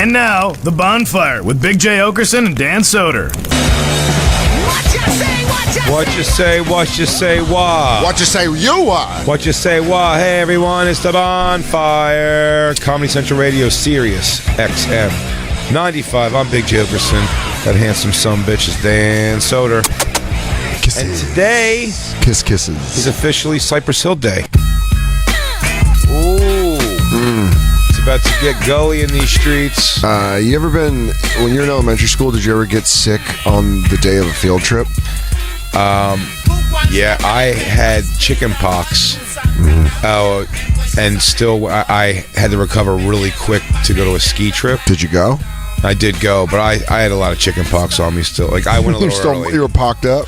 And now, The Bonfire with Big J. Oakerson and Dan Soder. What you say, what you say, what? What you say, you what? What you say, what? Hey, everyone, it's The Bonfire. Comedy Central Radio, Sirius XM 95. I'm Big J. Oakerson. That handsome son-bitch is Dan Soder. Kisses. And today Kisses. is officially Cypress Hill Day. Ooh. It's about to get gully in these streets. You ever been, when you're in elementary school, did you ever get sick on the day of a field trip? Yeah, I had chicken pox. And still, I had to recover really quick to go to a ski trip. Did you go? I did go, but I had a lot of chicken pox on me still. Like, I went a little early. You were pocked up?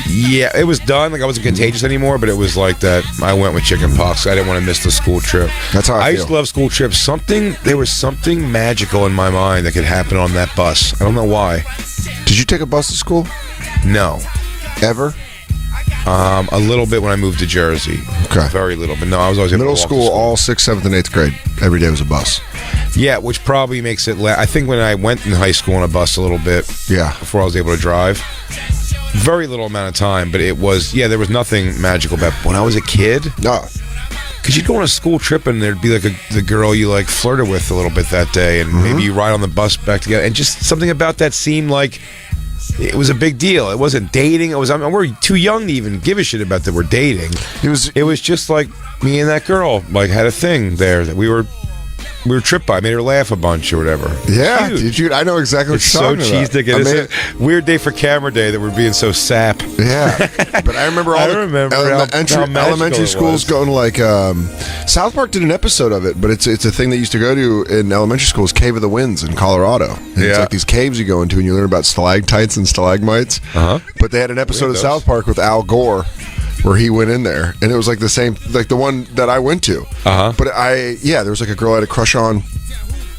Yeah, it was done. Like, I wasn't contagious anymore, but it was like that. I went with chicken pox. I didn't want to miss the school trip. That's how I used to love school trips. There was something magical in my mind that could happen on that bus. I don't know why. Did you take a bus to school? No. Ever? A little bit when I moved to Jersey. Okay. Very little, but no, I was always able to Middle walk school, to all 6th, 7th, and 8th grade. Every day was a bus. Yeah, which probably makes it I think when I went in high school on a bus a little bit, before I was able to drive, very little amount of time, but it was, there was nothing magical about when I was a kid. No. Because you'd go on a school trip and there'd be like the girl you like flirted with a little bit that day, and maybe you ride on the bus back together, and just something about that seemed like it was a big deal. It wasn't dating. It was, we're too young to even give a shit about that we're dating. It was just like me and that girl like had a thing there that we were tripped by. I made her laugh a bunch or whatever. Yeah, dude. I know exactly what It's you're so talking about. cheesy. It's a weird day for camera day that we're being so sap. Yeah, but I remember elementary schools going like South Park did an episode of it, but it's a thing they used to go to in elementary schools, Cave of the Winds in Colorado. And it's like these caves you go into and you learn about stalactites and stalagmites. But they had an episode of South Park with Al Gore where he went in there, and it was like the same, like the one that I went to. But there was like a girl I had a crush on.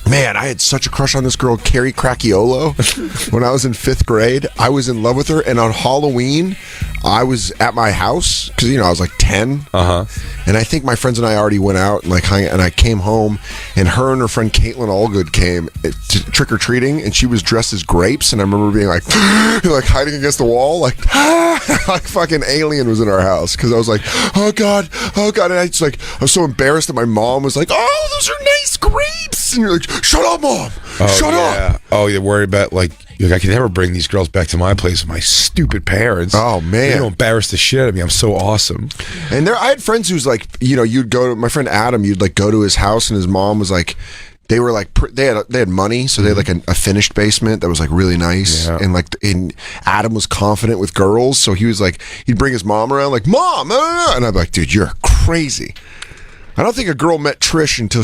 Man, I had such a crush on this girl, Carrie Cracchiolo, when I was in 5th grade. I was in love with her, and on Halloween, I was at my house, because, I was like 10. And I think my friends and I already went out and and I came home, and her and her friend Caitlin Allgood came to trick-or-treating, and she was dressed as grapes, and I remember being like, like hiding against the wall, like fucking alien was in our house, because I was like, oh God, and I was so embarrassed that my mom was like, oh, those are nice grapes, and you're like, shut up, Mom, shut up. Oh, you're worried about like I can never bring these girls back to my place with my stupid parents. Oh man, they don't embarrass the shit out of me. I'm so awesome. And I had friends who's like, you'd go to my friend Adam. You'd like go to his house, and his mom was like, they were like, they had money, so they had like a finished basement that was like really nice, and Adam was confident with girls, so he was like, he'd bring his mom around, like, Mom, and I'm like, dude, you're crazy. I don't think a girl met Trish until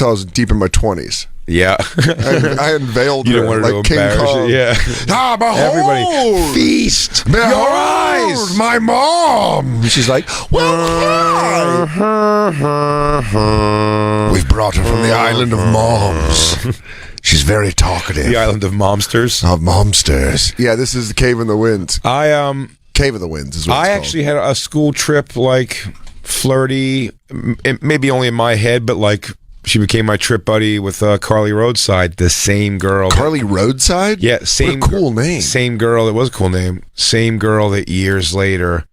I was deep in my 20s. Yeah, I unveiled her like King Kong. Yeah, behold, everybody feast behold your eyes, my mom. And she's like, well, hi. We've brought her from the island of moms. She's very talkative. The island of momsters. Of momsters. Yeah, this is the Cave in the Winds. Cave of the Winds is what it's called. Actually had a school trip like flirty, maybe only in my head, but like. She became my trip buddy with Carly Roadside, the same girl. Carly Roadside? Yeah, same. What a cool name. Same girl. It was a cool name. Same girl that years later,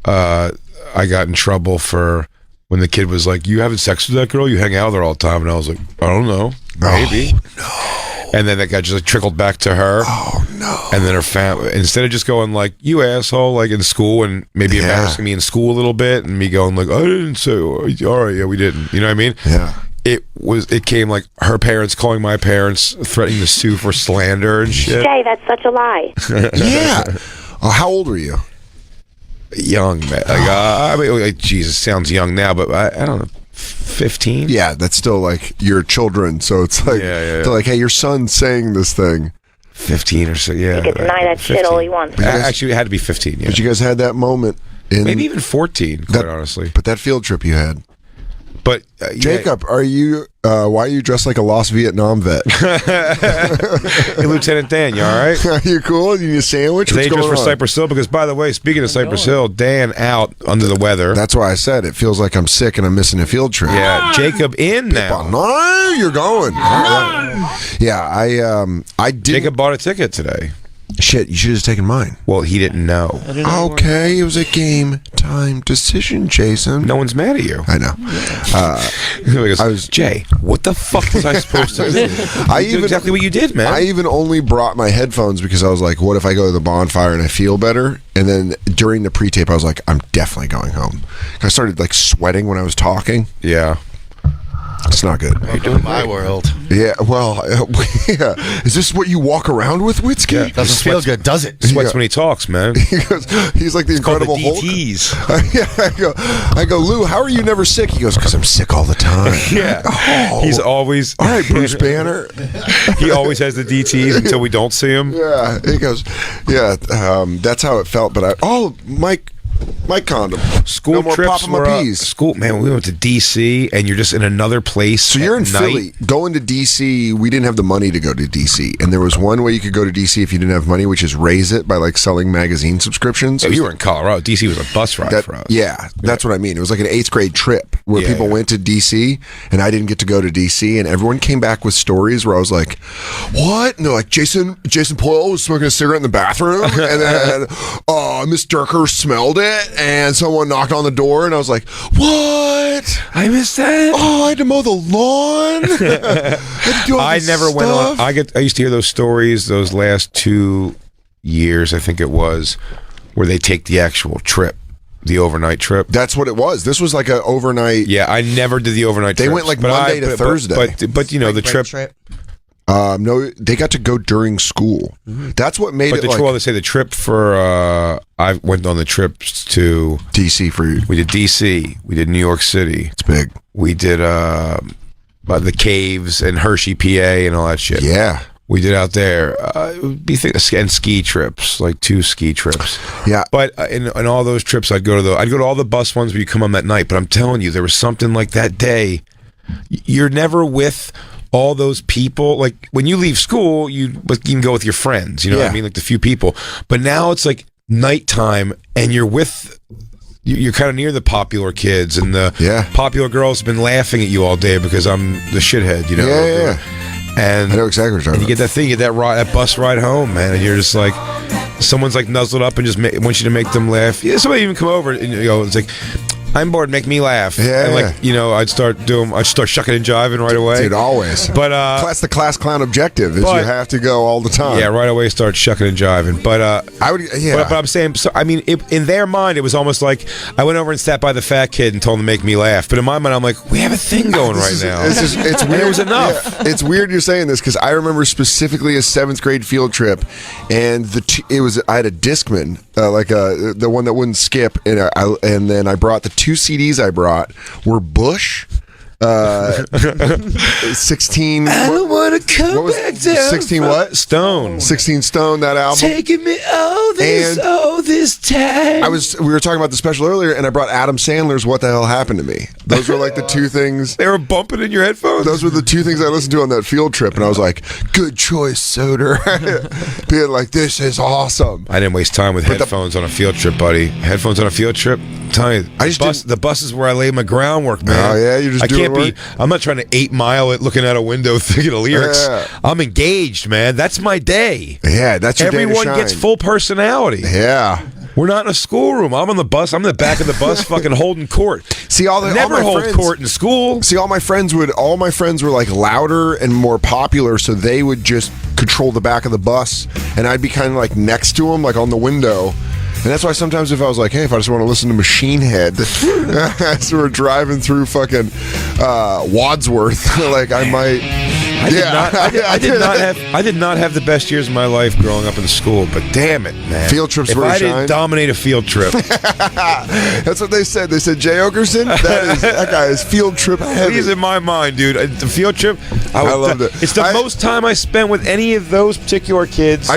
I got in trouble for when the kid was like, "You having sex with that girl? You hang out with her all the time?" And I was like, "I don't know, maybe." Oh, no. And then that guy just like trickled back to her. Oh no! And then her family, instead of just going like, "You asshole," like in school, and maybe embarrassing me in school a little bit, and me going like, "I didn't say." All right, yeah, we didn't. You know what I mean? Yeah. It came like her parents calling my parents, threatening to sue for slander and shit. Jay, that's such a lie. Yeah. Oh, how old were you? Young, man. I mean, like, Jesus, sounds young now, but I don't know, 15? Yeah, that's still like your children. So it's like, they're like, hey, your son's saying this thing. 15 or so, yeah. He can deny that 15. Shit all he wants. Actually, it had to be 15, yeah. But you guys had that moment. Maybe even 14, quite honestly. But that field trip you had. But Jacob, are you? Why are you dressed like a lost Vietnam vet? Hey, Lieutenant Dan, you all right? Are you cool? You need a sandwich? What's Dangerous going for on? Cypress Hill. Because by the way, speaking of Cypress Hill, Dan out under the weather. That's why I said it feels like I'm sick and I'm missing a field trip. Yeah, Jacob in now. No, you're going. Yeah, I did. Jacob bought a ticket today. Shit, you should have taken mine. Well, he didn't know. Okay, it was a game time decision, Jason. No one's mad at you. I know. I was Jay. What the fuck was I supposed to do? Exactly what you did, man. I even only brought my headphones because I was like, "What if I go to the bonfire and I feel better?" And then during the pre-tape, I was like, "I'm definitely going home." I started like sweating when I was talking. Yeah. It's not good. You're doing my world. Yeah, well, yeah. Is this what you walk around with, Witzke? Yeah. Doesn't feel good, does it? Sweats when he talks, man. He's like the Incredible Hulk. DTs. I go, Lou, how are you never sick? He goes, because I'm sick all the time. Yeah. Oh. He's always... All right, Bruce Banner. He always has the DTs until we don't see him. Yeah, he goes, yeah, that's how it felt. But my condom. School no more trips popping my were peas. school, man. We went to DC, and you're just in another place. So you're in night. Philly. Going to DC, we didn't have the money to go to DC, and there was one way you could go to DC if you didn't have money, which is raise it by like selling magazine subscriptions. Oh, you were in Colorado. DC was a bus ride for us. Yeah, that's what I mean. It was like an 8th grade trip where Yeah, people yeah. went to DC, and I didn't get to go to DC, and everyone came back with stories where I was like, "What?" And they're like, "Jason Poyle was smoking a cigarette in the bathroom, and then Miss Durker smelled it, and someone knocked on the door, and I was like, what? I missed that. Oh, I had to mow the lawn. I never went on. I used to hear those stories those last 2 years, I think it was, where they take the actual trip, the overnight trip. That's what it was. This was like an overnight. Yeah, I never did the overnight. They trips, went like but Monday to Thursday. But you know the trip. No, they got to go during school. That's what made But it. well, they say the trip for. I went on the trips to DC for you. We did DC. We did New York City. It's big. We did the caves and Hershey, PA, and all that shit. Yeah. We did out there. It would be and ski trips, like 2 ski trips. Yeah. But in all those trips, I'd go to all the bus ones where you come on that night. But I'm telling you, there was something like that day. You're never with all those people. Like when you leave school, you can go with your friends. You know what I mean? Like the few people. But now it's like nighttime, and you're with. You're kind of near the popular kids, and the popular girls have been laughing at you all day because I'm the shithead. You know. Yeah. And I know exactly what you're talking about. You get that thing, you get that bus ride home, man, and you're just like, someone's like nuzzled up and just wants you to make them laugh. Yeah, somebody even come over and you go, it's like, I'm bored, make me laugh. Yeah, and like, you know, I'd start shucking and jiving right away. Dude, always. But that's the class clown objective is you have to go all the time. Yeah, right away start shucking and jiving. But I would, But I'm saying, so I mean, in their mind, it was almost like I went over and sat by the fat kid and told him to make me laugh. But in my mind, I'm like, we have a thing going now. It's weird. It was enough. Yeah, it's weird you're saying this because I remember specifically a 7th grade field trip, and I had a Discman, the one that wouldn't skip, and then I brought the 2 CDs I brought were Bush. 16. I don't want to come back down. 16 what? Stone. 16 Stone. That album. Taking me all this time. We were talking about the special earlier, and I brought Adam Sandler's "What the Hell Happened to Me." Those were like the 2 things. They were bumping in your headphones. Those were the 2 things I listened to on that field trip, and I was like, "Good choice, Soder." Being like, "This is awesome." I didn't waste time with headphones on a field trip, buddy. Headphones on a field trip. I'm telling you, the bus is where I lay my groundwork, man. Oh yeah, you're just doing work? I'm not trying to 8 Mile it looking out a window thinking of lyrics. Yeah. I'm engaged, man. That's my day. Yeah, that's your Everyone day to shine. gets full personality. Yeah. We're not in a schoolroom. I'm on the bus. I'm in the back of the bus, fucking holding court. See, never hold court in school. See, all my friends were like louder and more popular, so they would just control the back of the bus, and I'd be kind of like next to them, like on the window. And that's why sometimes if I was like, hey, if I just want to listen to Machine Head as we're driving through fucking Wadsworth, like I might I did not have the best years of my life growing up in school, but damn it, man. Field trips if were I shine. didn't dominate a field trip. That's what they said. They said Jay Oakerson, that guy is field trip heavy. He's in my mind, dude. The field trip, I loved it. It's the most time I spent with any of those particular kids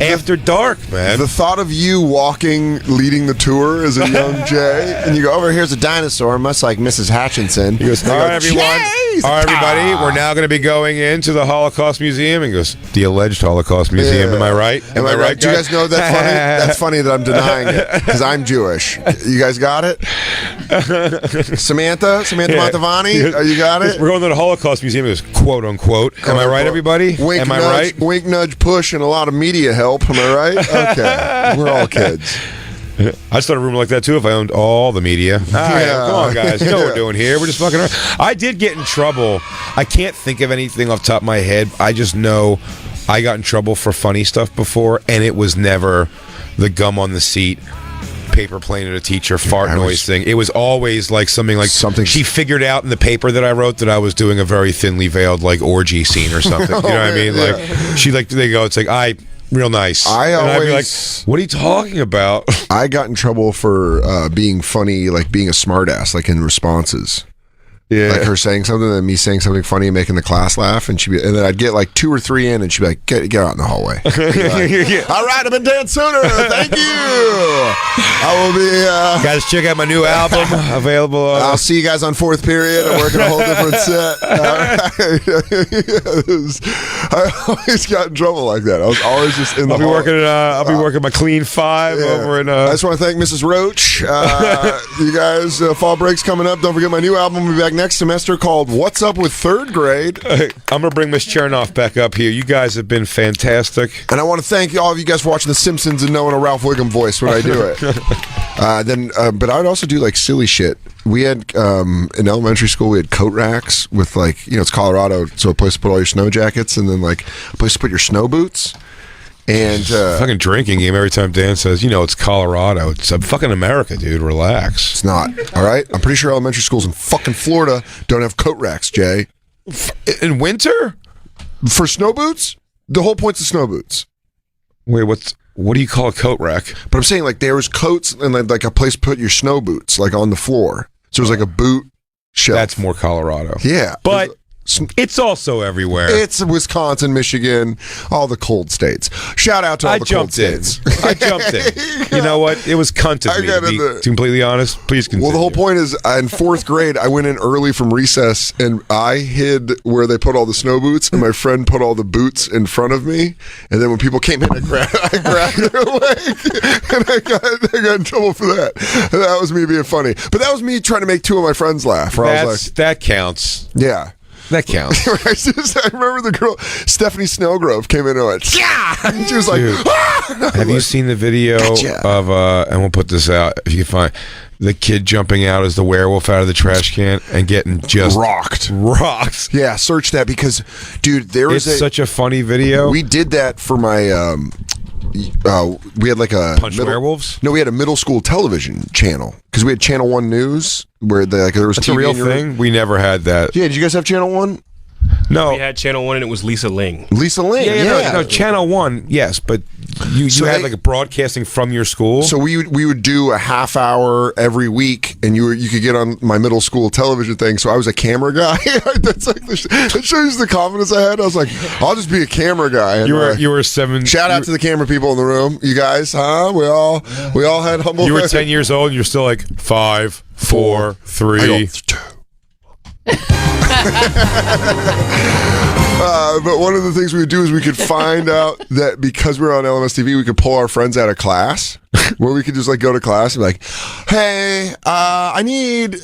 after dark, man. The thought of you walking, leading the tour as a young Jay, and you go, over here's a dinosaur, much like Mrs. Hutchinson. He goes, all right, everyone. All right, everybody. We're now going to be going into the Holocaust Museum. And he goes, the alleged Holocaust Museum. Yeah. Am I right? Am I right? Do you guys know that's funny? That's funny that I'm denying it because I'm Jewish. You guys got it? Samantha Montavani, you got it? We're going to the Holocaust Museum. It was quote unquote. Am I right, everybody? Wink, Am nudge, I right? Wink, nudge, push, and a lot of media help. Am I right? Okay. We're all kids. I'd start a room like that too if I owned all the media. All right, come on, guys. You know what we're doing here. We're just fucking around. I did get in trouble. I can't think of anything off the top of my head. I just know I got in trouble for funny stuff before, and it was never the gum on the seat, paper plane at a teacher, fart noise thing. It was always like something she figured out in the paper that I wrote that I was doing a very thinly veiled like orgy scene or something. You know what I mean? Like they go, it's like real nice. I'd be like, what are you talking about? I got in trouble for being funny, like being a smartass, like in responses. Yeah, like her saying something and me saying something funny and making the class laugh, and and then I'd get like 2 or 3 in, and she'd be like, "Get out in the hallway." Like, all right, I've been Dan Soder. Thank you. I will be. Guys, check out my new album available. I'll see you guys on fourth period. I'm working a whole different set. I always got in trouble like that. I was always just in the. I'll be working my clean 5 over in. I just want to thank Mrs. Roach. You guys, fall break's coming up. Don't forget my new album will be back next semester called What's Up with Third Grade. I'm going to bring Miss Chernoff back up here. You guys have been fantastic. And I want to thank all of you guys for watching The Simpsons and knowing a Ralph Wiggum voice when I do it. But I would also do like silly shit. We had, in elementary school, we had coat racks with like, it's Colorado, so a place to put all your snow jackets and then like a place to put your snow boots. And fucking drinking game every time Dan says, it's Colorado. It's fucking America, dude. Relax. It's not. All right? I'm pretty sure elementary schools in fucking Florida don't have coat racks, Jay. In winter? For snow boots? The whole point's the snow boots. Wait, what do you call a coat rack? But I'm saying like there was coats and like a place to put your snow boots like on the floor. So it was like a boot shelf. That's more Colorado. Yeah. But it's also everywhere. It's Wisconsin, Michigan, all the cold states. Shout out to all the cold states. I jumped in. You know what? It was cunt of me, to be completely honest. Please continue. Well, the whole point is, in fourth grade, I went in early from recess, and I hid where they put all the snow boots, and my friend put all the boots in front of me. And then when people came in, I grabbed their leg, and I got in trouble for that. And that was me being funny. But that was me trying to make 2 of my friends laugh. That counts. Yeah. That counts. I remember the girl, Stephanie Snellgrove, came in and went, yeah! And she was like, ah! Have you seen the video of, and we'll put this out if you can find, the kid jumping out as the werewolf out of the trash can and getting just rocked. Yeah, search that because, dude, it's such a funny video. We did that for my, we had like a Punch Werewolves? No, we had a middle school television channel because we had Channel 1 News where there was That's TV a real thing. We never had that. Yeah, did you guys have Channel 1? No, we had Channel 1 and it was Lisa Ling. Yeah. No, Channel 1, yes, but you had like a broadcasting from your school. So we would do a half hour every week, and you could get on my middle school television thing. So I was a camera guy. That's like that shows the confidence I had. I was like, I'll just be a camera guy. And you were 7. Shout out to the camera people in the room. You guys, huh? We all had humble. You were 10 years old. And you're still like 5, 4, 3. But one of the things we would do is we could find out that because we were on LMS TV, we could pull our friends out of class, where we could just like go to class and be like, "Hey, I need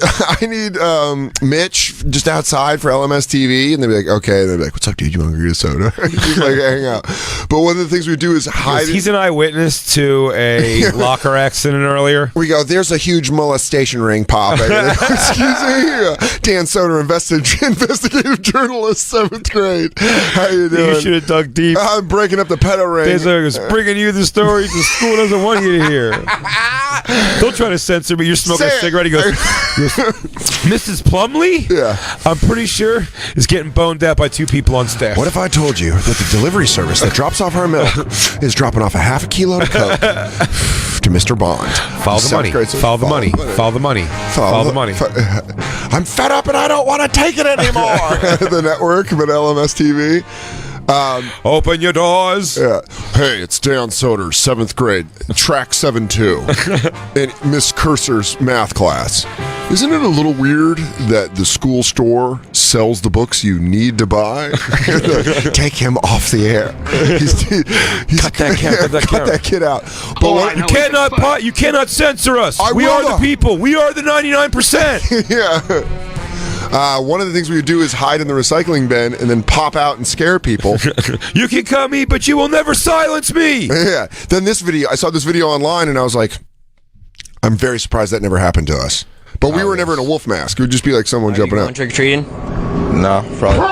Mitch just outside for LMS TV," and they'd be like, "Okay," and they'd be like, "What's up, dude? You want to get a soda?" Just like hang out. But one of the things we do is hide. He's an eyewitness to a locker accident earlier. We go, "There's a huge molestation ring popping." Excuse me, Dan Soder, investigative journalist, 7th grade. How you doing? You should have dug deep. I'm breaking up the pedo ring. Dan Soder was bringing you the story. The school doesn't want you to you here. Don't try to censor me. You're smoking a cigarette. He goes, Mrs. Plumley? Yeah. I'm pretty sure is getting boned out by 2 people on staff. What if I told you that the delivery service that drops off our milk is dropping off a half a kilo of Coke to Mr. Bond? Follow the money. Follow the money. Follow the money. Follow the money. I'm fed up and I don't want to take it anymore. The network, but LMS TV. Open your doors. Yeah. Hey, it's Dan Soder, 7th grade, track 7-2, in Miss Cursor's math class. Isn't it a little weird that the school store sells the books you need to buy? Take him off the air. Cut that kid out. But you cannot censor us. We will are the not. people. We are the 99%. Yeah. One of the things we would do is hide in the recycling bin and then pop out and scare people. You can cut me, but you will never silence me. Yeah. Then I saw this video online and I was like, I'm very surprised that never happened to us. But we were never in a wolf mask. It would just be like someone jumping out. Trick or treating? No, probably.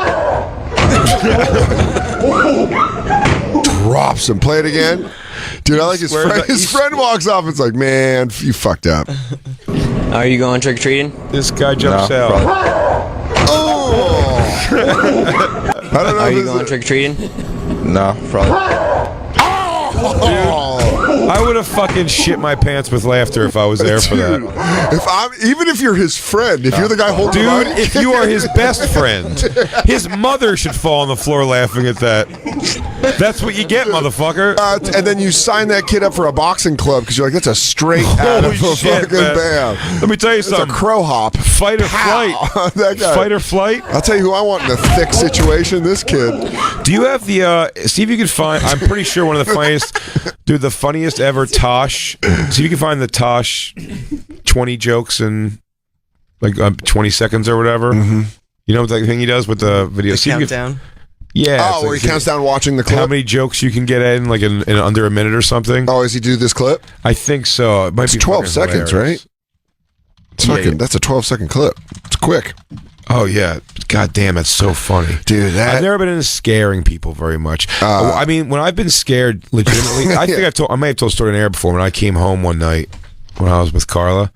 Drops and play it again. Dude, I like his friend. His friend walks off. It's like, man, you fucked up. Are you going trick or treating? This guy jumps out. Oh! I don't know. Are you going trick or treating? No, probably. I would have fucking shit my pants with laughter if I was there for that. Even if you're his friend, if you're the guy holding the mic. If you are his best friend, his mother should fall on the floor laughing at that. That's what you get, motherfucker. And then you sign that kid up for a boxing club because you're like, that's a straight out of a fucking bam. Let me tell you something. It's a crow hop. Fight or flight. That guy. Fight or flight. I'll tell you who I want in a thick situation. This kid. Do you have the? See if you can find. I'm pretty sure one of the funniest, dude, the funniest ever Tosh. See if you can find the Tosh 20 jokes in like 20 seconds or whatever. Mm-hmm. You know what that thing he does with the video? The countdown. Yeah. Oh, where he counts down watching the clip. How many jokes you can get in like in under a minute or something? Oh, does he do this clip? I think so. It might be 12 seconds, hilarious. right? It's fucking. That's a 12-second clip. It's quick. Oh yeah, god damn, that's so funny, dude. I've never been into scaring people very much. I mean, when I've been scared legitimately, I think I may have told a story on air before. When I came home one night when I was with Carla,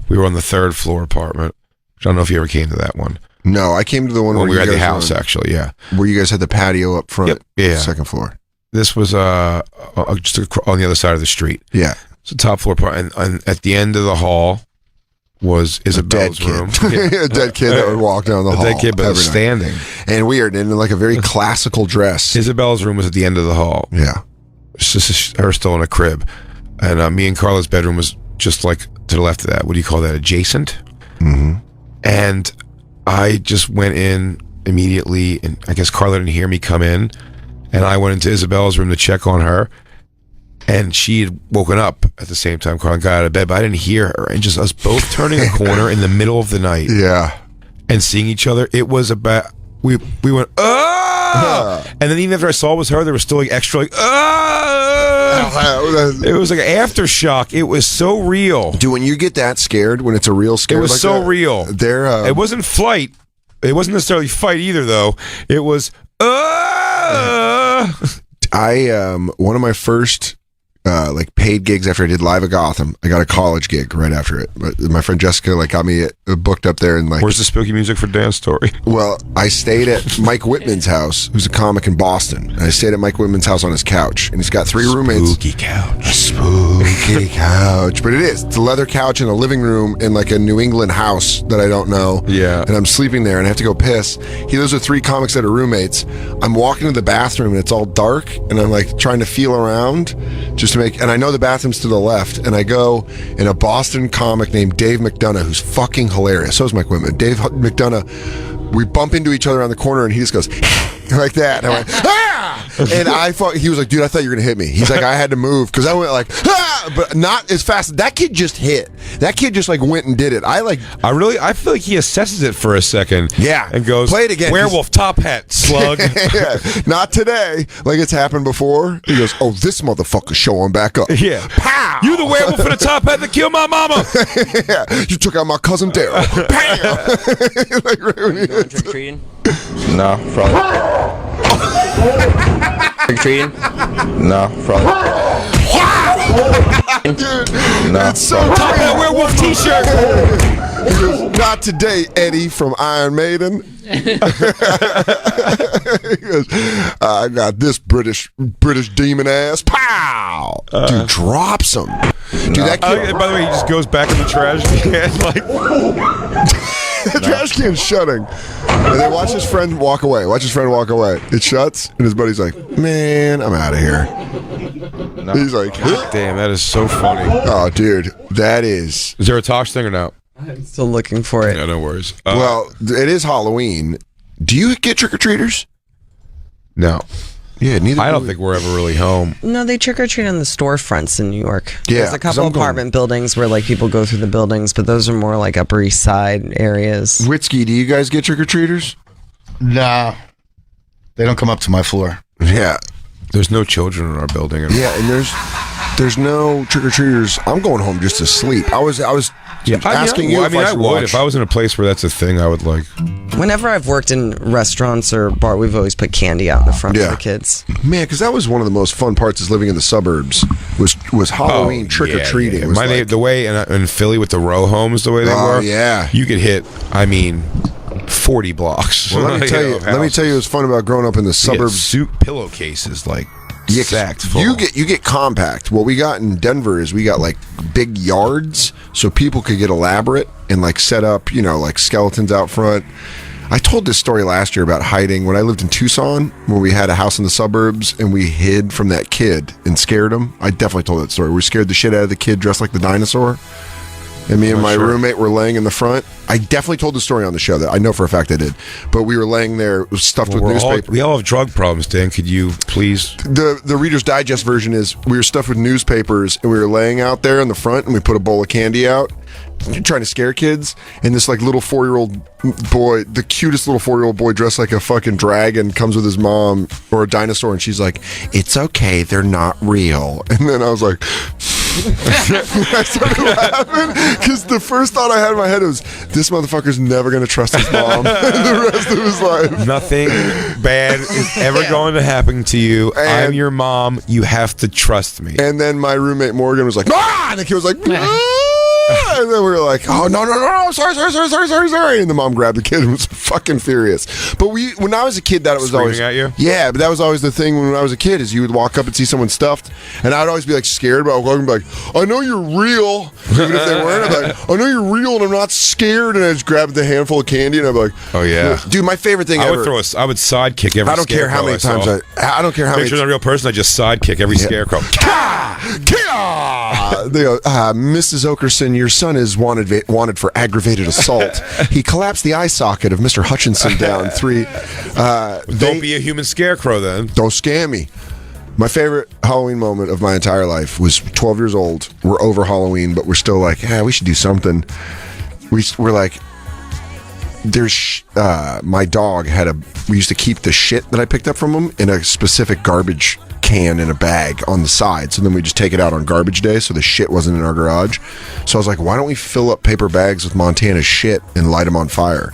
we were on the 3rd floor apartment. I don't know if you ever came to that one. No, I came to the one where we were at the house were actually. Yeah, where you guys had the patio up front. Yep. Yeah, 2nd floor. This was just on the other side of the street. Yeah, it's a top floor apartment, and at the end of the hall was Isabel's room. A dead kid that would walk down the hall. A dead kid, but was standing. And weird, in like a very classical dress. Isabel's room was at the end of the hall. Yeah. It's just her still in a crib. And me and Carla's bedroom was just like to the left of that. What do you call that? Adjacent? Mm-hmm. And I just went in immediately, and I guess Carla didn't hear me come in. And I went into Isabel's room to check on her. And she had woken up at the same time Carla got out of bed, but I didn't hear her. And just us both turning a corner in the middle of the night. Yeah. And seeing each other. It was about, we went, ah! And then even after I saw it was her, there was still like extra like, ah! It was like an aftershock. It was so real. Dude, when you get that scared, when it's a real scare, it was like so that, real. It wasn't flight. It wasn't necessarily fight either, though. It was, ah! One of my first like paid gigs after I did Live at Gotham, I got a college gig right after it. But my friend Jessica like got me booked up there and like. Where's the spooky music for Dan's story? Well, I stayed at Mike Whitman's house, who's a comic in Boston. And I stayed at Mike Whitman's house on his couch, and he's got 3 roommates. Spooky couch. Spooky couch, but it is. It's a leather couch in a living room in like a New England house that I don't know. Yeah. And I'm sleeping there, and I have to go piss. He lives with 3 comics that are roommates. I'm walking to the bathroom, and it's all dark, and I'm like trying to feel around just to make. And I know the bathroom's to the left, and I go in a Boston comic named Dave McDonough, who's fucking hilarious. So is Mike Whitman. Dave McDonough. We bump into each other on the corner, and he just goes like that. And I went, ah! And I thought he was like, dude, I thought you were gonna hit me. He's like, I had to move because I went like, ah! But not as fast. That kid just hit. That kid just like went and did it. I feel like he assesses it for a second. Yeah, and goes, play it again. Werewolf top hat slug. Yeah, not today. Like it's happened before. He goes, oh, this motherfucker's showing back up. Yeah, pow! You the werewolf in the top hat that killed my mama. Yeah, you took out my cousin Daryl. Bam! Like, right when he hits it. Trick-or-treating? No, probably. Trick-or-treating? No, probably. trick-or-treating? No. It's so From- Top Hat Werewolf t-shirt. He goes, not today, Eddie from Iron Maiden. He goes, I got this British demon ass. Pow! Dude drops him. Dude, that kid. By the way, he just goes back in the trash can. Like, The trash can's shutting. And then watch his friend walk away. It shuts, and his buddy's like, man, I'm out of here. No. He's like, damn, that is so funny. oh, dude, that is. Is there a Tosh thing or no? I'm still looking for it. Yeah, no worries. Well, it is Halloween. Do you get trick-or-treaters? No. Yeah, neither I do don't we. think we're ever really home. No, they trick or treat on the storefronts in New York. Yeah, There's a 'cause couple I'm going- apartment buildings where like people go through the buildings, but those are more like Upper East Side areas. Whiskey, do you guys get trick-or-treaters? Nah, they don't come up to my floor. Yeah. There's no children in our building. Yeah, and there's no trick-or-treaters. I'm going home just to sleep. I was asking you if I I should would. watch. If I was in a place where that's a thing, I would like. Whenever I've worked in restaurants or bar, we've always put candy out in the front for the kids. Man, because that was one of the most fun parts is living in the suburbs was Halloween trick-or-treating. Yeah. Was My like- the way in Philly with the row homes, the way they Oh, were. yeah. You could hit, 40 blocks. Well, let me tell you. Let me tell you what's fun about growing up in the suburbs. Suit pillowcases like Yeah, 'cause stacked full. you get compact. What we got in Denver is we got like big yards, so people could get elaborate and like set up, like skeletons out front. I told this story last year about hiding when I lived in Tucson, where we had a house in the suburbs and we hid from that kid and scared him. I definitely told that story. We scared the shit out of the kid dressed like the dinosaur. And me and my roommate were laying in the front. I definitely told the story on the show. That I know for a fact I did. But we were laying there stuffed with newspaper. We all have drug problems, Dan. Could you please? The Reader's Digest version is we were stuffed with newspapers and we were laying out there in the front and we put a bowl of candy out trying to scare kids, and this like little 4-year-old boy, the cutest little 4-year-old boy dressed like a fucking dragon, comes with his mom or a dinosaur, and she's like, it's okay, they're not real. And then I was like I started laughing because the first thought I had in my head was, this motherfucker's never going to trust his mom the rest of his life. Nothing bad is ever going to happen to you. I'm your mom. You have to trust me. And then my roommate Morgan was like, ah! And the kid was like, ah! And then we were like, oh, no, sorry. And the mom grabbed the kid and was fucking furious. But when I was a kid, that was Screaming always at you? Yeah, but that was always the thing when I was a kid, is you would walk up and see someone stuffed, and I'd always be like scared, but I would walk and be like, I know you're real. Even if they weren't, I'd be like, I know you're real and I'm not scared. And I just grabbed the handful of candy and I'd be like, Oh yeah, dude, my favorite thing I ever. I would sidekick every. I don't care how many times I don't care how many. Picture's not a real person. I just sidekick every scarecrow. They go, Mrs. Oakerson, your son is wanted for aggravated assault. He collapsed the eye socket of Mr. Hutchinson down 3. Don't be a human scarecrow then. Don't scam me. My favorite Halloween moment of my entire life was 12 years old. We're over Halloween, but we're still like, we should do something. We're like, my dog we used to keep the shit that I picked up from him in a specific garbage can in a bag on the side, so then we just take it out on garbage day, so the shit wasn't in our garage. So I was like, why don't we fill up paper bags with Montana shit and light them on fire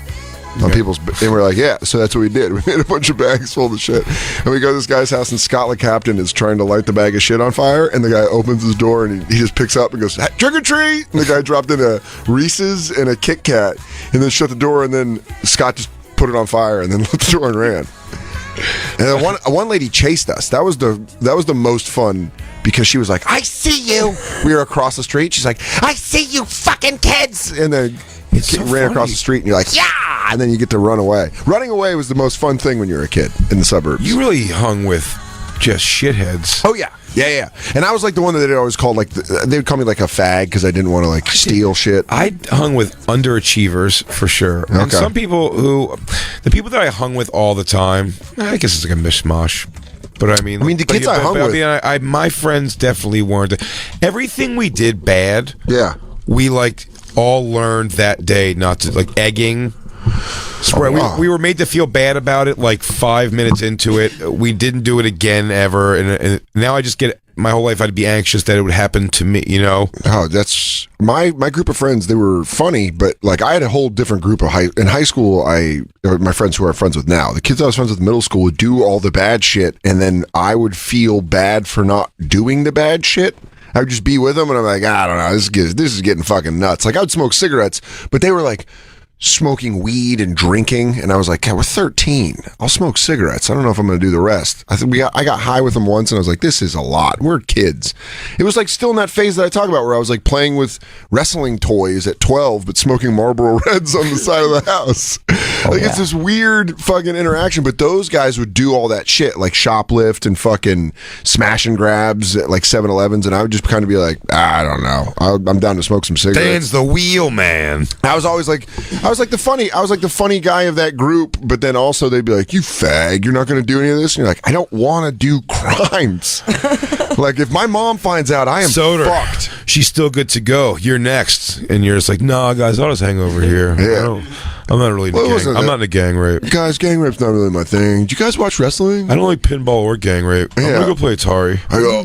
on people's, and we're like, yeah, so that's what we did. We made a bunch of bags full of shit, and we go to this guy's house, and Scotland Captain is trying to light the bag of shit on fire, and the guy opens his door and he just picks up and goes, trick or treat, and the guy dropped in a Reese's and a Kit Kat and then shut the door, and then Scott just put it on fire and then lit the door and ran. And one lady chased us. That was the most fun, because she was like, I see you. We were across the street. She's like, I see you fucking kids. And then ran across the street, and you're like, yeah. And then you get to run away. Running away was the most fun thing when you were a kid in the suburbs. You really hung with just shitheads. Oh yeah. Yeah. And I was like the one that they'd always call they would call me like a fag because I didn't want to steal shit. I hung with underachievers for sure. And Okay. some people the people that I hung with all the time, I guess it's like a mishmash. But I mean, the kids I hung with. my friends definitely weren't. Everything we did bad. Yeah. We all learned that day not to egging. We were made to feel bad about it 5 minutes into it. We didn't do it again ever, and now I just get my whole life I'd be anxious that it would happen to me. Oh, that's my group of friends. They were funny, but I had a whole different group of in high school. My friends who I'm friends with now, the kids I was friends with in middle school would do all the bad shit, and then I would feel bad for not doing the bad shit. I would just be with them, and I'm like, I don't know, this is getting fucking nuts. Like, I would smoke cigarettes, but they were like smoking weed and drinking, and I was like, God, we're 13. I'll smoke cigarettes. I don't know if I'm going to do the rest. I got high with them once, and I was like, this is a lot. We're kids. It was like still in that phase that I talk about where I was like playing with wrestling toys at 12, but smoking Marlboro Reds on the side of the house. It's this weird fucking interaction, but those guys would do all that shit, like shoplift and fucking smash and grabs at like 7-Elevens, and I would just kind of be like, I don't know. I'm down to smoke some cigarettes. Dan's the wheel man. I was like the funny guy of that group, but then also they'd be like, you fag, you're not going to do any of this. And you're like, I don't want to do crimes. Like, if my mom finds out, I am Soder, fucked. She's still good to go. You're next. And you're just like, nah, guys, I'll just hang over here. Yeah. I'm not really I'm not in a gang rape. Guys, gang rape's not really my thing. Do you guys watch wrestling? I don't like pinball or gang rape. I'm going to go play Atari. I go,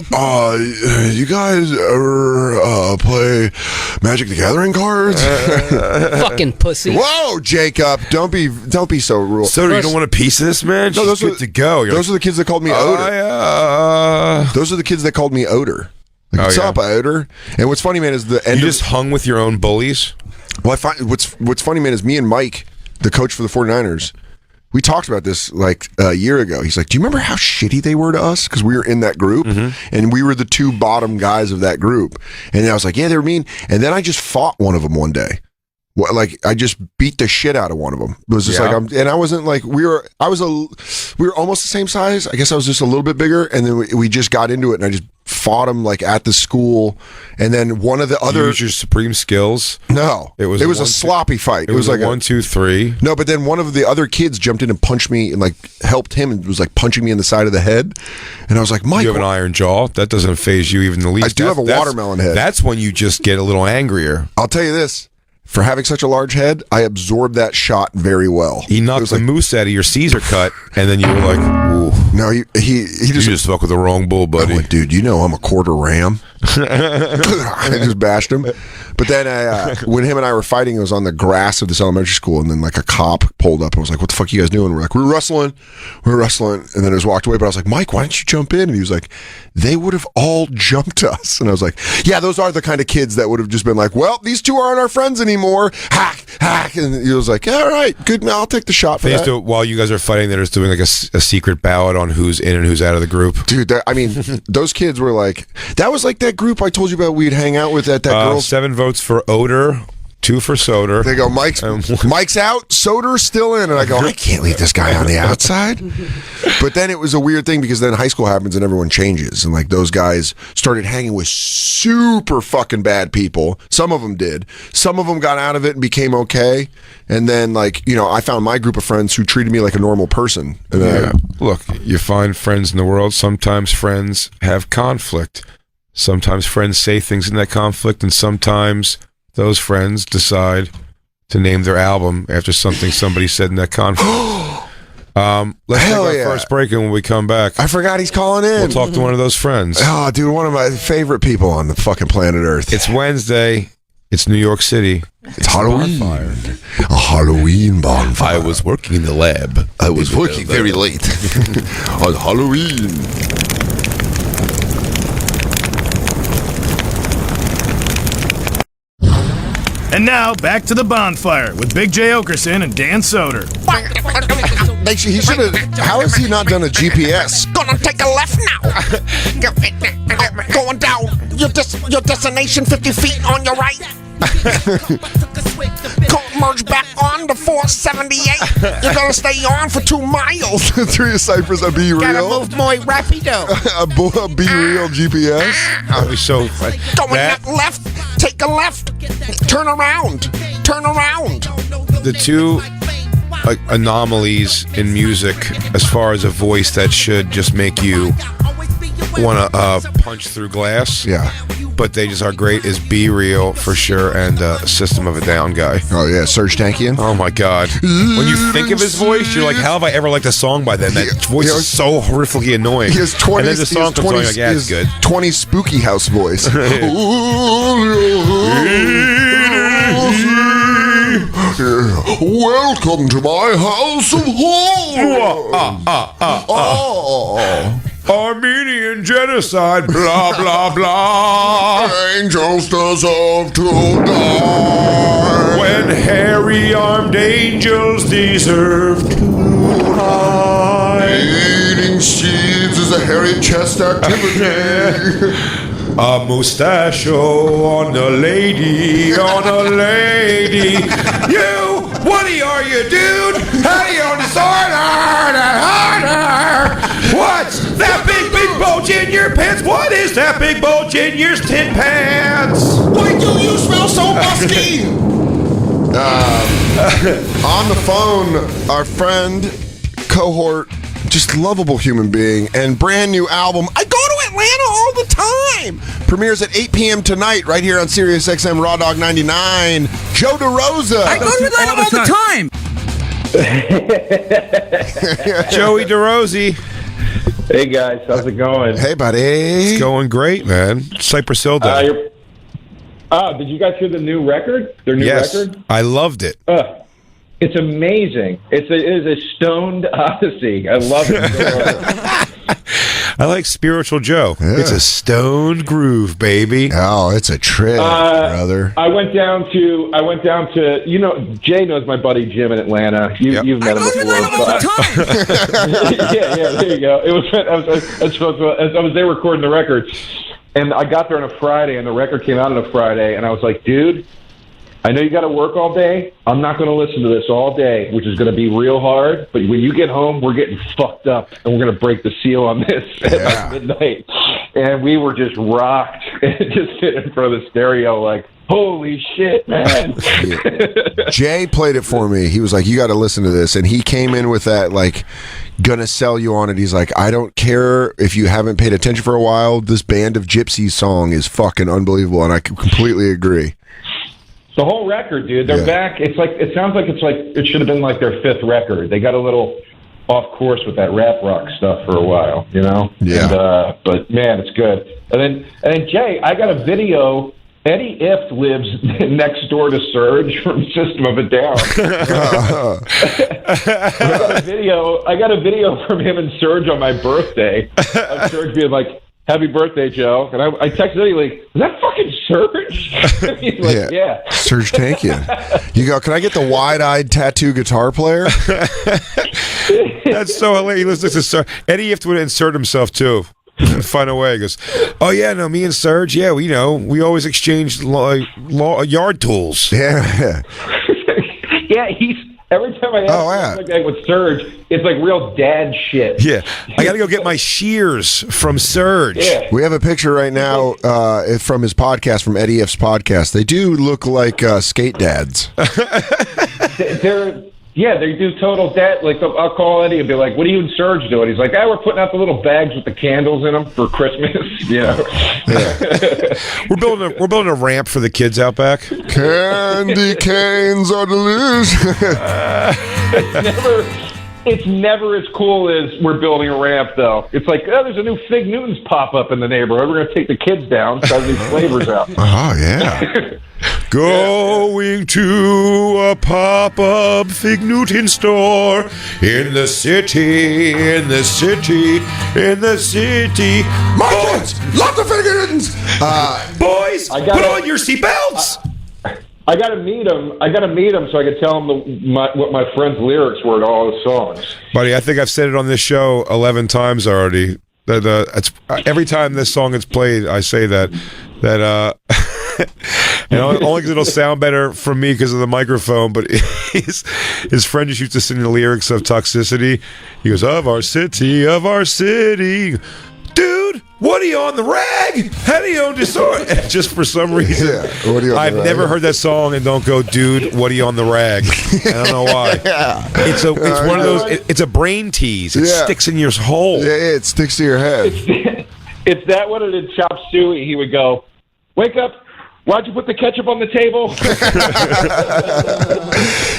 you guys ever play Magic the Gathering cards? Fucking pussy. Whoa, Jacob. Don't be so rude. Soder, you don't want a piece of this, man? No, She's good to go. Those are the kids that called me Oder. Those are the kids that called me Oder. Like, what's up, Oder? And what's funny, man, is the end. You just hung with your own bullies? Well, I find what's funny, man, is me and Mike, the coach for the 49ers, we talked about this like a year ago. He's like, do you remember how shitty they were to us? Because we were in that group, and we were the two bottom guys of that group. And I was like, yeah, they were mean. And then I just fought one of them one day. Like, I just beat the shit out of one of them. It was just like, and I wasn't like, we were almost the same size. I guess I was just a little bit bigger. And then we just got into it, and I just fought him like at the school. And then one of the other, use your supreme skills. No, it was a sloppy fight. It was like 1, 2, 3. No, but then one of the other kids jumped in and punched me and like helped him and was like punching me in the side of the head. And I was like, Mike, you have an iron jaw. That doesn't faze you even the least. I do have a watermelon head. That's when you just get a little angrier. I'll tell you this. For having such a large head, I absorbed that shot very well. He knocked the moose out of your Caesar cut, and then you were like, ooh. No, he just fuck with the wrong bull, buddy. I went, dude, you know I'm a quarter ram. I just bashed him. But then when him and I were fighting, it was on the grass of this elementary school, and then like a cop pulled up and was like, what the fuck are you guys doing? We're like, we're wrestling. And then it was walked away, but I was like, Mike, why didn't you jump in? And he was like, they would have all jumped us. And I was like, yeah, those are the kind of kids that would have just been like, well, these two aren't our friends anymore. Hack. And he was like, all right, good, I'll take the shot for that. While you guys are fighting, they're just doing like a secret ballot on who's in and who's out of the group. Dude, I mean, those kids were like, that was like that group I told you about we'd hang out with at that girl's. 7 votes for Oder, 2 for Soder. They go, Mike's out, Soder's still in. And I go, I can't leave this guy on the outside. But then it was a weird thing because then high school happens and everyone changes. And like those guys started hanging with super fucking bad people. Some of them did. Some of them got out of it and became okay. And then like, you know, I found my group of friends who treated me like a normal person. And Look, you find friends in the world. Sometimes friends have conflict. Sometimes friends say things in that conflict, and sometimes those friends decide to name their album after something somebody said in that conflict. Let's take our first break, and when we come back, I forgot he's calling in. We'll talk to one of those friends. Oh, dude, one of my favorite people on the fucking planet Earth. It's Wednesday. It's New York City. It's Halloween. A Halloween bonfire. I was working in the lab. I was working very late on Halloween. And now, back to the bonfire with Big J. Oakerson and Dan Soder. He should have. How has he not done a GPS? Gonna take a left now. Going down your destination 50 feet on your right. Merge back on to 478. You're gonna stay on for 2 miles. 3 ciphers, a Be Real. Gotta move more rapido. a Be Real GPS. That'd be so funny. Going left, take a left. Turn around. The two anomalies in music as far as a voice that should just make you want to punch through glass. Yeah. But they just are great is Be Real for sure, and System of a Down guy. Oh yeah, Serge Tankian. Oh my god. When you think of his voice, you're like, how have I ever liked a song by them? That voice is so horrifically annoying. He has 20, and then the song comes on, like, yeah, it's good. 20 spooky house voice. Welcome to my house of horror. Armenian genocide, blah, blah, blah. Angels deserve to die. When hairy armed angels deserve to die. Eating seeds is a hairy chest activity. A mustachio on a lady, on a lady. You, what are you, dude? How do you disorder? What's that big bulge in your pants? What is that big bulge in your tin pants? Why do you smell so musky? On the phone, our friend, cohort, just lovable human being, and brand new album. I go to Atlanta all the time. Premieres at 8 p.m. tonight, right here on Sirius XM Raw Dog 99. Joe DeRosa. I go to Atlanta all the time. Joey DeRosa. Hey guys, how's it going? Hey, buddy. It's going great, man. Cypress Hill Day. Did you guys hear the new record? Their new record? I loved it. It's amazing. It is a stoned odyssey. I love it. I like Spiritual Joe. Yeah. It's a stoned groove, baby. Oh, it's a trip, brother. I went down to. You know, Jay knows my buddy Jim in Atlanta. You've met him before. yeah, there you go. I was there recording the record, and I got there on a Friday, and the record came out on a Friday, and I was like, dude, I know you got to work all day. I'm not going to listen to this all day, which is going to be real hard. But when you get home, we're getting fucked up, and we're going to break the seal on this at like midnight. And we were just rocked and just sitting in front of the stereo like, holy shit, man. Jay played it for me. He was like, you got to listen to this. And he came in with that, like, gonna sell you on it. He's like, I don't care if you haven't paid attention for a while. This Band of Gypsies song is fucking unbelievable. And I completely agree. The whole record, dude. They're back. It sounds like it should have been like their fifth record. They got a little off course with that rap rock stuff for a while, you know? Yeah. And, but man, it's good. And then Jay, I got a video. Eddie Ift lives next door to Surge from System of a Down. I got a video from him and Surge on my birthday of Surge being like, happy birthday, Joe. And I texted Eddie like, is that fucking Surge? He's like, yeah. Serge Tankian. You go, can I get the wide-eyed tattoo guitar player? That's so hilarious. He listens to Surge. Eddie Ift would insert himself, too. Find a way. He goes, oh, yeah, no, me and Surge, yeah, we always exchanged yard tools. Yeah. Yeah, every time I ask like with Surge, it's like real dad shit. Yeah, I got to go get my shears from Surge. Yeah. We have a picture right now from his podcast, from Eddie Ift's podcast. They do look like skate dads. They do total dad. Like, I'll call Eddie and be like, what are you and Surge doing? He's like, we're putting out the little bags with the candles in them for Christmas. Yeah. We're building a ramp for the kids out back. Candy canes are delicious. It's never as cool as we're building a ramp, though. It's like, there's a new Fig Newtons pop-up in the neighborhood. We're going to take the kids down, try these flavors out. Oh, yeah. Going to a pop-up Fig Newton store in the city. My kids, lots of Fig Newtons. Boys, put on your seatbelts. I got to meet him so I can tell him what my friend's lyrics were to all his songs. Buddy, I think I've said it on this show 11 times already. It's every time this song is played, I say that only because it'll sound better from me because of the microphone. But his friend just used to sing the lyrics of Toxicity. He goes, of our city. Dude, what are you on the rag? How do you own disorder? Just for some reason, I've never heard that song and don't go, dude, what are you on the rag? I don't know why. It's one of those. It's a brain tease. It sticks in your hole. Yeah, it sticks to your head. It's that one in Chop Suey. He would go, wake up. Why'd you put the ketchup on the table?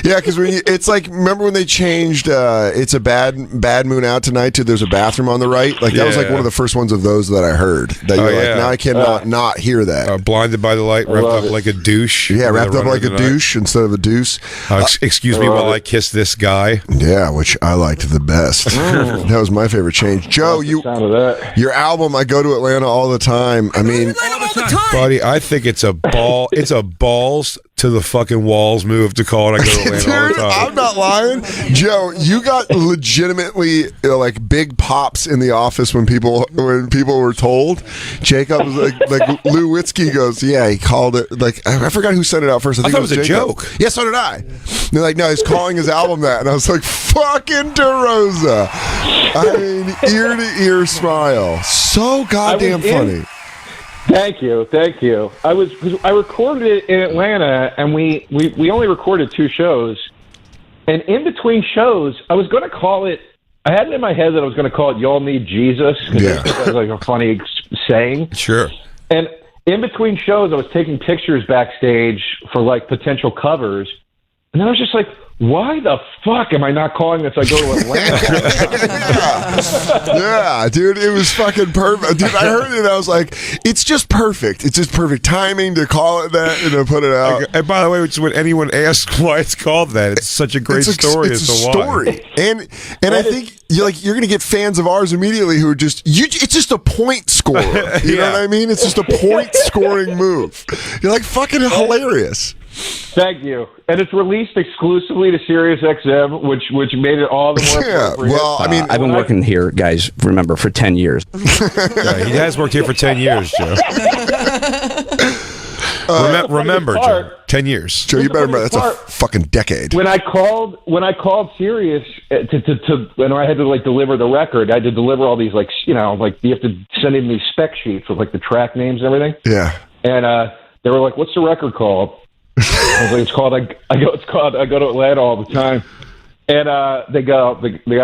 Yeah, because it's like, remember when they changed It's a Bad Moon Out Tonight to There's a Bathroom on the Right? Like, that was like one of the first ones of those that I heard. That you're like, now I cannot not hear that. Blinded by the Light, wrapped up like a douche. Yeah, wrapped up like a douche instead of a deuce. Excuse me while I kiss this guy. Yeah, which I liked the best. That was my favorite change. Joe, your album, I go to Atlanta all the time. I mean, buddy, I think it's a ball. It's a balls to the fucking walls move to call it. I go to Atlanta all the time. I'm not lying, Joe. You got legitimately like big pops in the office when people were told. Jacob was like Lou Witzke goes, yeah, he called it. Like I forgot who sent it out first. I think thought it was a Jacob. joke. Yeah, so did I. And they're like, no, he's calling his album that, and I was like, fucking DeRosa. I mean, ear to ear smile. So goddamn funny. Thank you. I recorded it in Atlanta, and we only recorded 2 shows. And in between shows, I was going to call it. I had it in my head that I was going to call it "Y'all Need Jesus." Yeah, that was like a funny saying. Sure. And in between shows, I was taking pictures backstage for like potential covers, and then I was just like, why the fuck am I not calling this I go to Atlanta? Yeah, dude, it was fucking perfect. Dude, I heard it and I was like, it's just perfect. It's just perfect timing to call it that and to put it out. And by the way, when anyone asks why it's called that, it's such a great story. It's a story. And I think you're going to get fans of ours immediately who are just, it's just a point scorer. You know what I mean? It's just a point scoring move. You're like, fucking hilarious. Thank you. And it's released exclusively to SiriusXM, which made it all the more appropriate. Well, I mean, I've been working here, guys, remember, for 10 years. Yeah, he has worked here for 10 years, Joe. Remember, Joe, 10 years. Joe, you better remember, that's a fucking decade. When I called Sirius to when I had to like deliver the record, I had to deliver all these like you have to send in these spec sheets with like the track names and everything. Yeah. And they were like, "What's the record called?" I was like, "It's called I go to Atlanta all the time." And the guy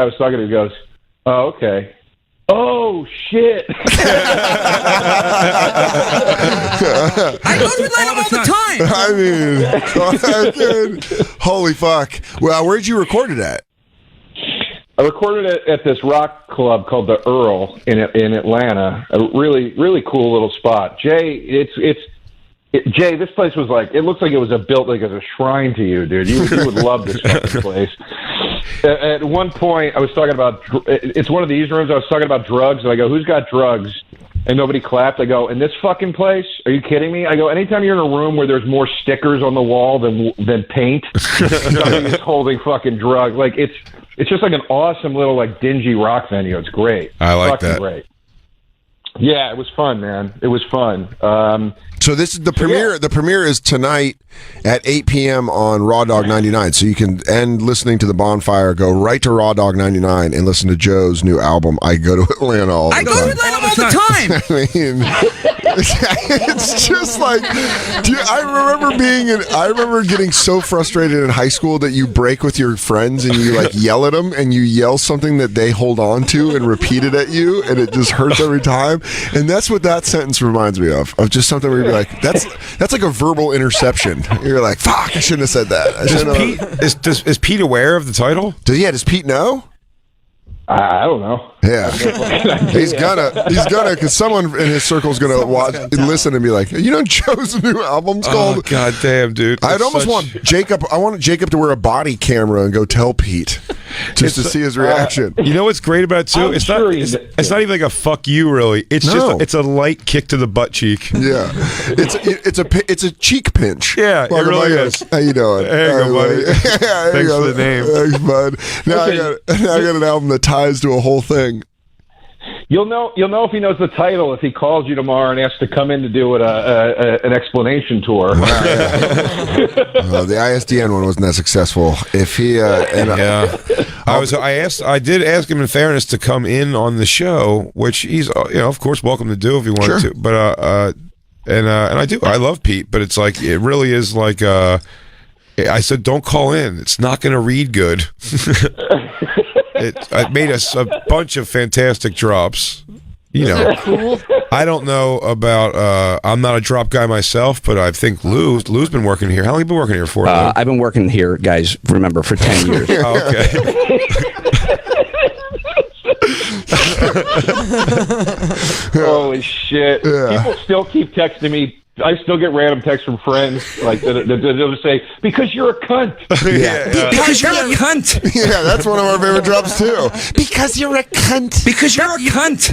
I was talking to goes, "Oh, okay." Oh shit! I go to Atlanta all the time. I mean, dude, holy fuck! Well, where'd you record it at? I recorded it at this rock club called the Earl in Atlanta. A really, really cool little spot. Jay, Jay, this place was like, it looks like it was built like as a shrine to you, dude. You would love this fucking place. At one point, I was talking about, it's one of these rooms, I was talking about drugs, and I go, who's got drugs? And nobody clapped. I go, in this fucking place? Are you kidding me? I go, anytime you're in a room where there's more stickers on the wall than paint, somebody is holding fucking drugs. Like, it's just like an awesome little, like, dingy rock venue. It's great. I like fucking that. Great. Yeah, it was fun, man. It was fun. So this is the premiere. The premiere is tonight at 8 p.m. on Raw Dog 99. So you can end listening to the Bonfire, go right to Raw Dog 99 and listen to Joe's new album, I Go to Atlanta All the Time. I go to Atlanta all the time. I mean, it's just like, dude, I remember getting so frustrated in high school that you break with your friends and you like yell at them and you yell something that they hold on to and repeat it at you and it just hurts every time. And that's what that sentence reminds me of just something where you're like, that's like a verbal interception. You're like, fuck, I shouldn't have said that. Is Pete aware of the title? Does Pete know? I don't know. Yeah, he's gonna, because someone in his circle is gonna watch, listen, and be like, you know, Joe's new album's called. Oh, God damn, dude! I'd almost want Jacob. I want Jacob to wear a body camera and go tell Pete just to see his reaction. You know what's great about it too? It's not even like a fuck you, really. It's just it's a light kick to the butt cheek. Yeah, it's a cheek pinch. Yeah, it really is. How you doing? There you go, buddy. Thanks for the name. Thanks, bud. Now I got an album that ties to a whole thing. You'll know if he knows the title if he calls you tomorrow and asks to come in to do an explanation tour. The ISDN one wasn't that successful. If he I did ask him in fairness to come in on the show, which he's of course welcome to do if he wanted to. But and I do. I love Pete, but it's like it really is like I said, don't call in. It's not going to read good. I made us a bunch of fantastic drops, You know, cool. I don't know about. I'm not a drop guy myself, but I think Lou's been working here. How long have you been working here for? I've been working here, guys. Remember, for 10 years. Okay. Holy shit! Yeah. People still keep texting me. I still get random texts from friends like they'll say because you're a cunt. Because you're a cunt. Yeah, that's one of our favorite drops too. Because you're a cunt. Because you're a cunt.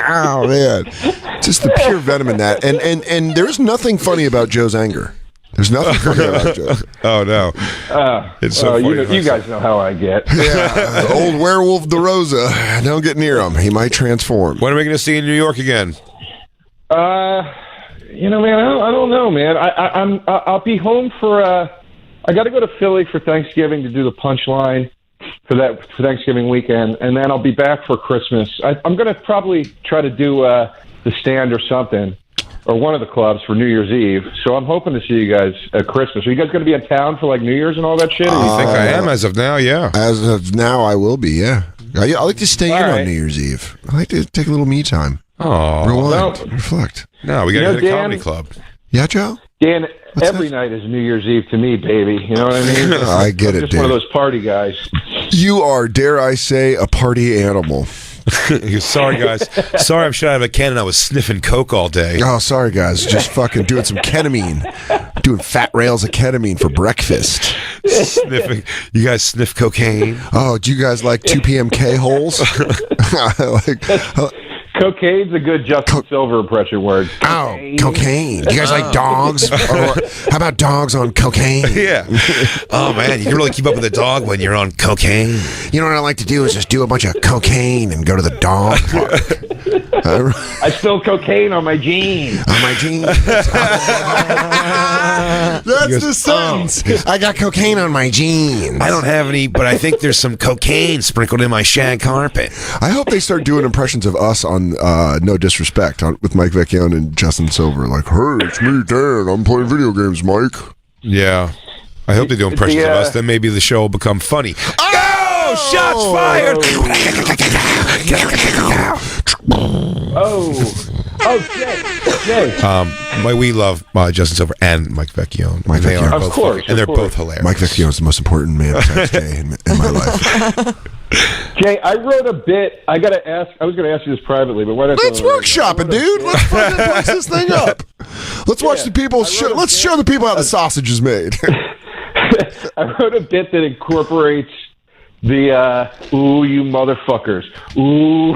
Oh man, just the pure venom in that. And there's nothing funny about Joe's anger. There's nothing funny about Joe. Oh no, it's so funny. You guys know how I get. Yeah, old werewolf DeRosa. Don't get near him. He might transform. When are we going to see you in New York again? You know, man, I don't know, man. I'll be home for. I got to go to Philly for Thanksgiving to do the punchline for Thanksgiving weekend, and then I'll be back for Christmas. I'm going to probably try to do the Stand or something, or one of the clubs for New Year's Eve. So I'm hoping to see you guys at Christmas. Are you guys going to be in town for like New Year's and all that shit? I think I am as of now. Yeah, as of now, I will be. Yeah, I like to stay in on New Year's Eve. I like to take a little me time. Oh, rewind, reflect. No, we got to go to the comedy club. Yeah, Joe? Dan, every night is New Year's Eve to me, baby. You know what I mean? I get it, just Dan. one of those party guys. You are, dare I say, a party animal. Sorry, guys. Sorry I'm shot out of a cannon. I was sniffing coke all day. Oh, sorry, guys. Just fucking doing some ketamine. Doing fat rails of ketamine for breakfast. Sniffing. You guys sniff cocaine? Oh, do you guys like 2 p.m. K-holes? Cocaine's a good Justin Silver impression word. Cocaine. Oh, cocaine. Do you guys like dogs? Or how about dogs on cocaine? Yeah. Oh, man, you can really keep up with a dog when you're on cocaine. You know what I like to do is just do a bunch of cocaine and go to the dog park. I spill cocaine on my jeans. On my jeans. That's the sentence. I got cocaine on my jeans. I don't have any, but I think there's some cocaine sprinkled in my shag carpet. I hope they start doing impressions of us on No Disrespect with Mike Vecchione and Justin Silver. Like, hey, it's me, Dan. I'm playing video games, Mike. Yeah. I hope they do impressions of us. Then maybe the show will become funny. Oh, shots fired! Jay. We love Justin Silver and Mike Vecchione. Mike Vecchione. Of course. And they're both hilarious. Mike Vecchione is the most important man besides Jay in my life. Jay, I wrote a bit. I was going to ask you this privately, but why don't Let's workshop it, dude. Let's fucking flex this thing up. Let's watch the people. Let's show the people how the sausage is made. I wrote a bit that incorporates the ooh, you motherfuckers, ooh,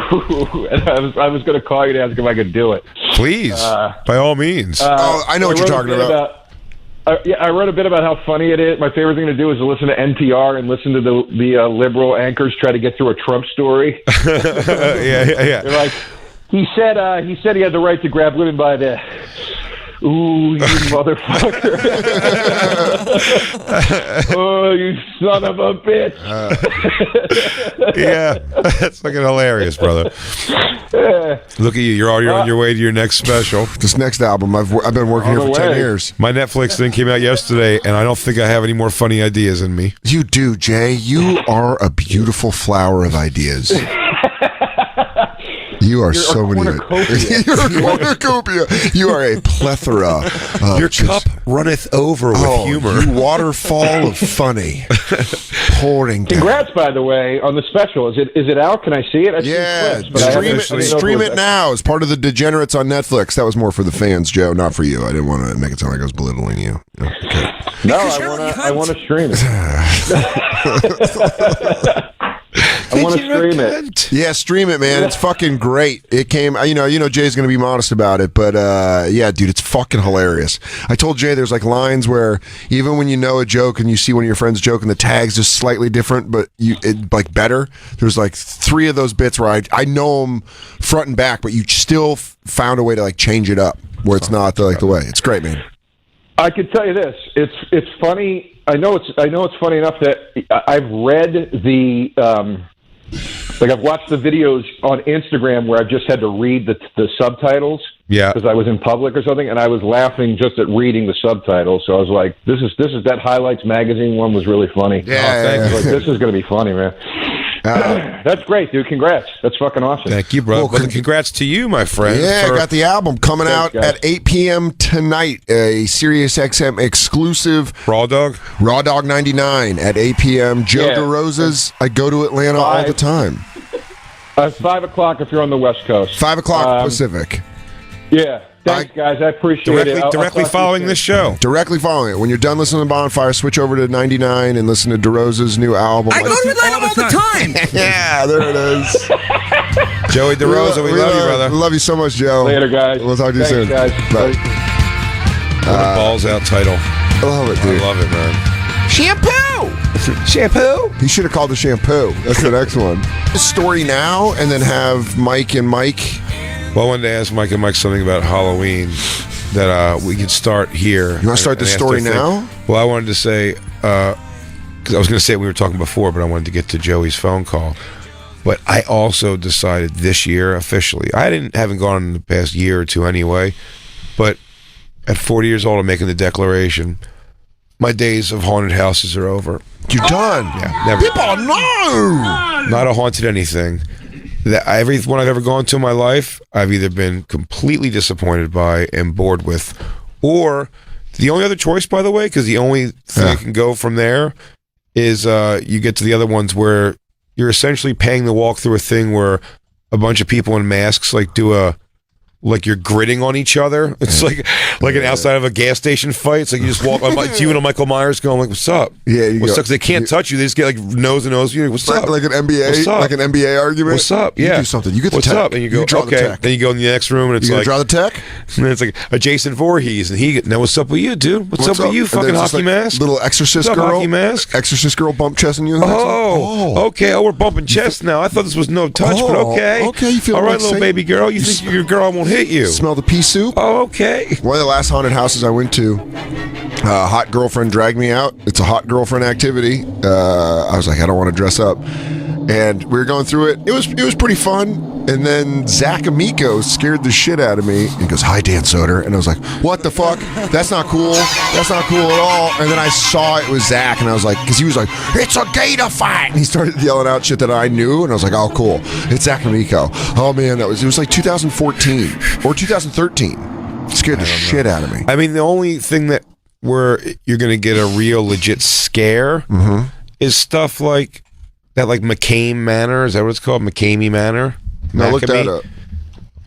and I was going to call you to ask if I could do it. Please, by all means. I know what you're talking about. I wrote a bit about how funny it is. My favorite thing to do is to listen to NPR and listen to the liberal anchors try to get through a Trump story. Yeah. They're like, he said he had the right to grab women by the. Ooh, you motherfucker. Oh, you son of a bitch. Yeah, that's fucking hilarious, brother. Look at you. You're already on your way to your next special. This next album, I've been working here for 10 years. My Netflix thing came out yesterday, and I don't think I have any more funny ideas in me. You do, Jay. You are a beautiful flower of ideas. You are so many. You're a cornucopia. You are a plethora. Your cup runneth over with humor. You waterfall of funny pouring down. Congrats, by the way, on the special. Is it out? Can I see it? Stream it now as part of the Degenerates on Netflix. That was more for the fans, Joe, not for you. I didn't want to make it sound like I was belittling you. Okay. No, I want to stream it. I want to stream it. Yeah, stream it, man. It's fucking great. It came, you know, Jay's going to be modest about it, but yeah, dude, it's fucking hilarious. I told Jay there's like lines where even when you know a joke and you see one of your friends joke and the tag's just slightly different, but like better. There's like 3 of those bits where I know them front and back, but you still found a way to like change it up where it's not the way. It's great, man. I can tell you this. It's funny. I know it's funny enough that I've read the. I've watched the videos on Instagram where I've just had to read the subtitles. Yeah, because I was in public or something, and I was laughing just at reading the subtitles. So I was like, "This is that Highlights magazine one was really funny." Yeah, Like, this is going to be funny, man. That's great, dude. Congrats. That's fucking awesome. Thank you, bro. Well, congrats to you, my friend. Yeah, I got the album coming out at 8 p.m. tonight. A Sirius XM exclusive. Raw Dog 99 at 8 p.m. Joe DeRosa's. I go to Atlanta all the time. 5 o'clock if you're on the West Coast. 5 o'clock Pacific. Yeah. Thanks, guys. I appreciate it. Directly following this show. Directly following it. When you're done listening to Bonfire, switch over to 99 and listen to DeRosa's new album. I go to Atlanta all the time. Yeah, there it is. Joey DeRosa, we love you, brother. Love you so much, Joe. Later, guys. We'll talk to you soon. Guys. Bye. What a balls out title. I love it, dude. I love it, man. Shampoo. He should have called the shampoo. That's the next one. Story now, and then have Mike and Mike. Well, I wanted to ask Mike and Mike something about Halloween that we could start here. You want to start the story now? Well, I wanted to say, because I was going to say it we were talking before, but I wanted to get to Joey's phone call. But I also decided this year, officially, haven't gone in the past year or two anyway, but at 40 years old, I'm making the declaration, my days of haunted houses are over. You're done? Yeah, never. People know! Not a haunted anything. Every one I've ever gone to in my life, I've either been completely disappointed by and bored with, or the only other choice, by the way, because the only thing that can go from there is you get to the other ones where you're essentially paying to walk through a thing where a bunch of people in masks like you're gritting on each other. It's like an outside of a gas station fight. It's like you just walk. It's you and a Michael Myers going like, "What's up?" Yeah, what's up? 'Cause they can't touch you. They just get like nose to nose. You what's up? Like an NBA, what's up? like an NBA argument. What's up? Yeah, you do something. You get the what's tech. up? And you go, draw okay. the tech. Then you go in the next room and it's like draw the tech. And then it's like a Jason Voorhees, and now what's up with you, dude? What's up with you, fucking hockey mask? Little exorcist what's up, girl. Hockey mask. Exorcist girl bump chesting you. Okay. Oh, we're bumping chests now. I thought this was no touch, but okay. Okay, you feel all right, like little baby girl. You think your girl won't hit you? Smell the pea soup. Oh, okay. One of the last haunted houses I went to, a hot girlfriend dragged me out. It's a hot girlfriend activity. I was like, I don't want to dress up. And we were going through it. It was pretty fun. And then Zach Amico scared the shit out of me. He goes, "Hi, Dan Soder." And I was like, "What the fuck? That's not cool. That's not cool at all." And then I saw it was Zach, and I was like, because he was like, "It's a gator fight." And he started yelling out shit that I knew, and I was like, "Oh, cool. It's Zach Amico." Oh man, it was like 2014 or 2013. It scared the shit out of me. I mean, the only thing that where you're going to get a real legit scare is stuff like that, like McCamey Manor. Is that what it's called? McCamey Manor? No, look that up.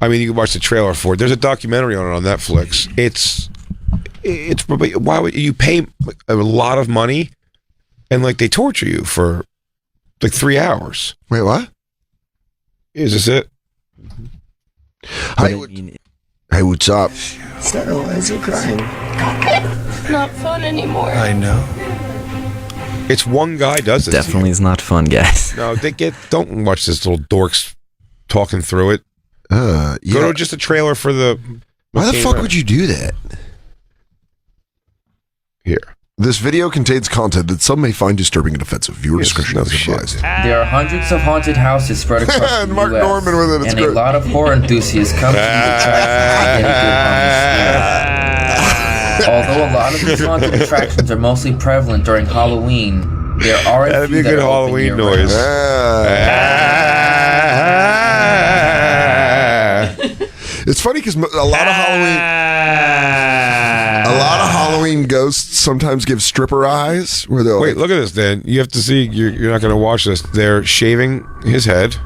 I mean, you can watch the trailer for it. There's a documentary on it on Netflix. It's why would you pay a lot of money and like they torture you for like 3 hours? Wait, what? Is this it? Hey, what's up? Sarah, why is he crying? Not fun anymore. I know. It's one guy does it. Definitely is not fun, guys. No, don't watch this little dorks talking through it. Yeah. Go to just a trailer for the. Why the fuck would you do that? Here. This video contains content that some may find disturbing and offensive. Viewer discretion is advised. There are hundreds of haunted houses spread across the Mark US, Norman with it. It's and great. a lot of horror enthusiasts come to these attractions to get a good haunted scare. Although a lot of these haunted attractions are mostly prevalent during Halloween, there are That'd be a good Halloween noise. It's funny because a lot of Halloween ghosts sometimes give stripper eyes. Where they're wait, look at this, Dan. You have to see. You're not going to watch this. They're shaving his head.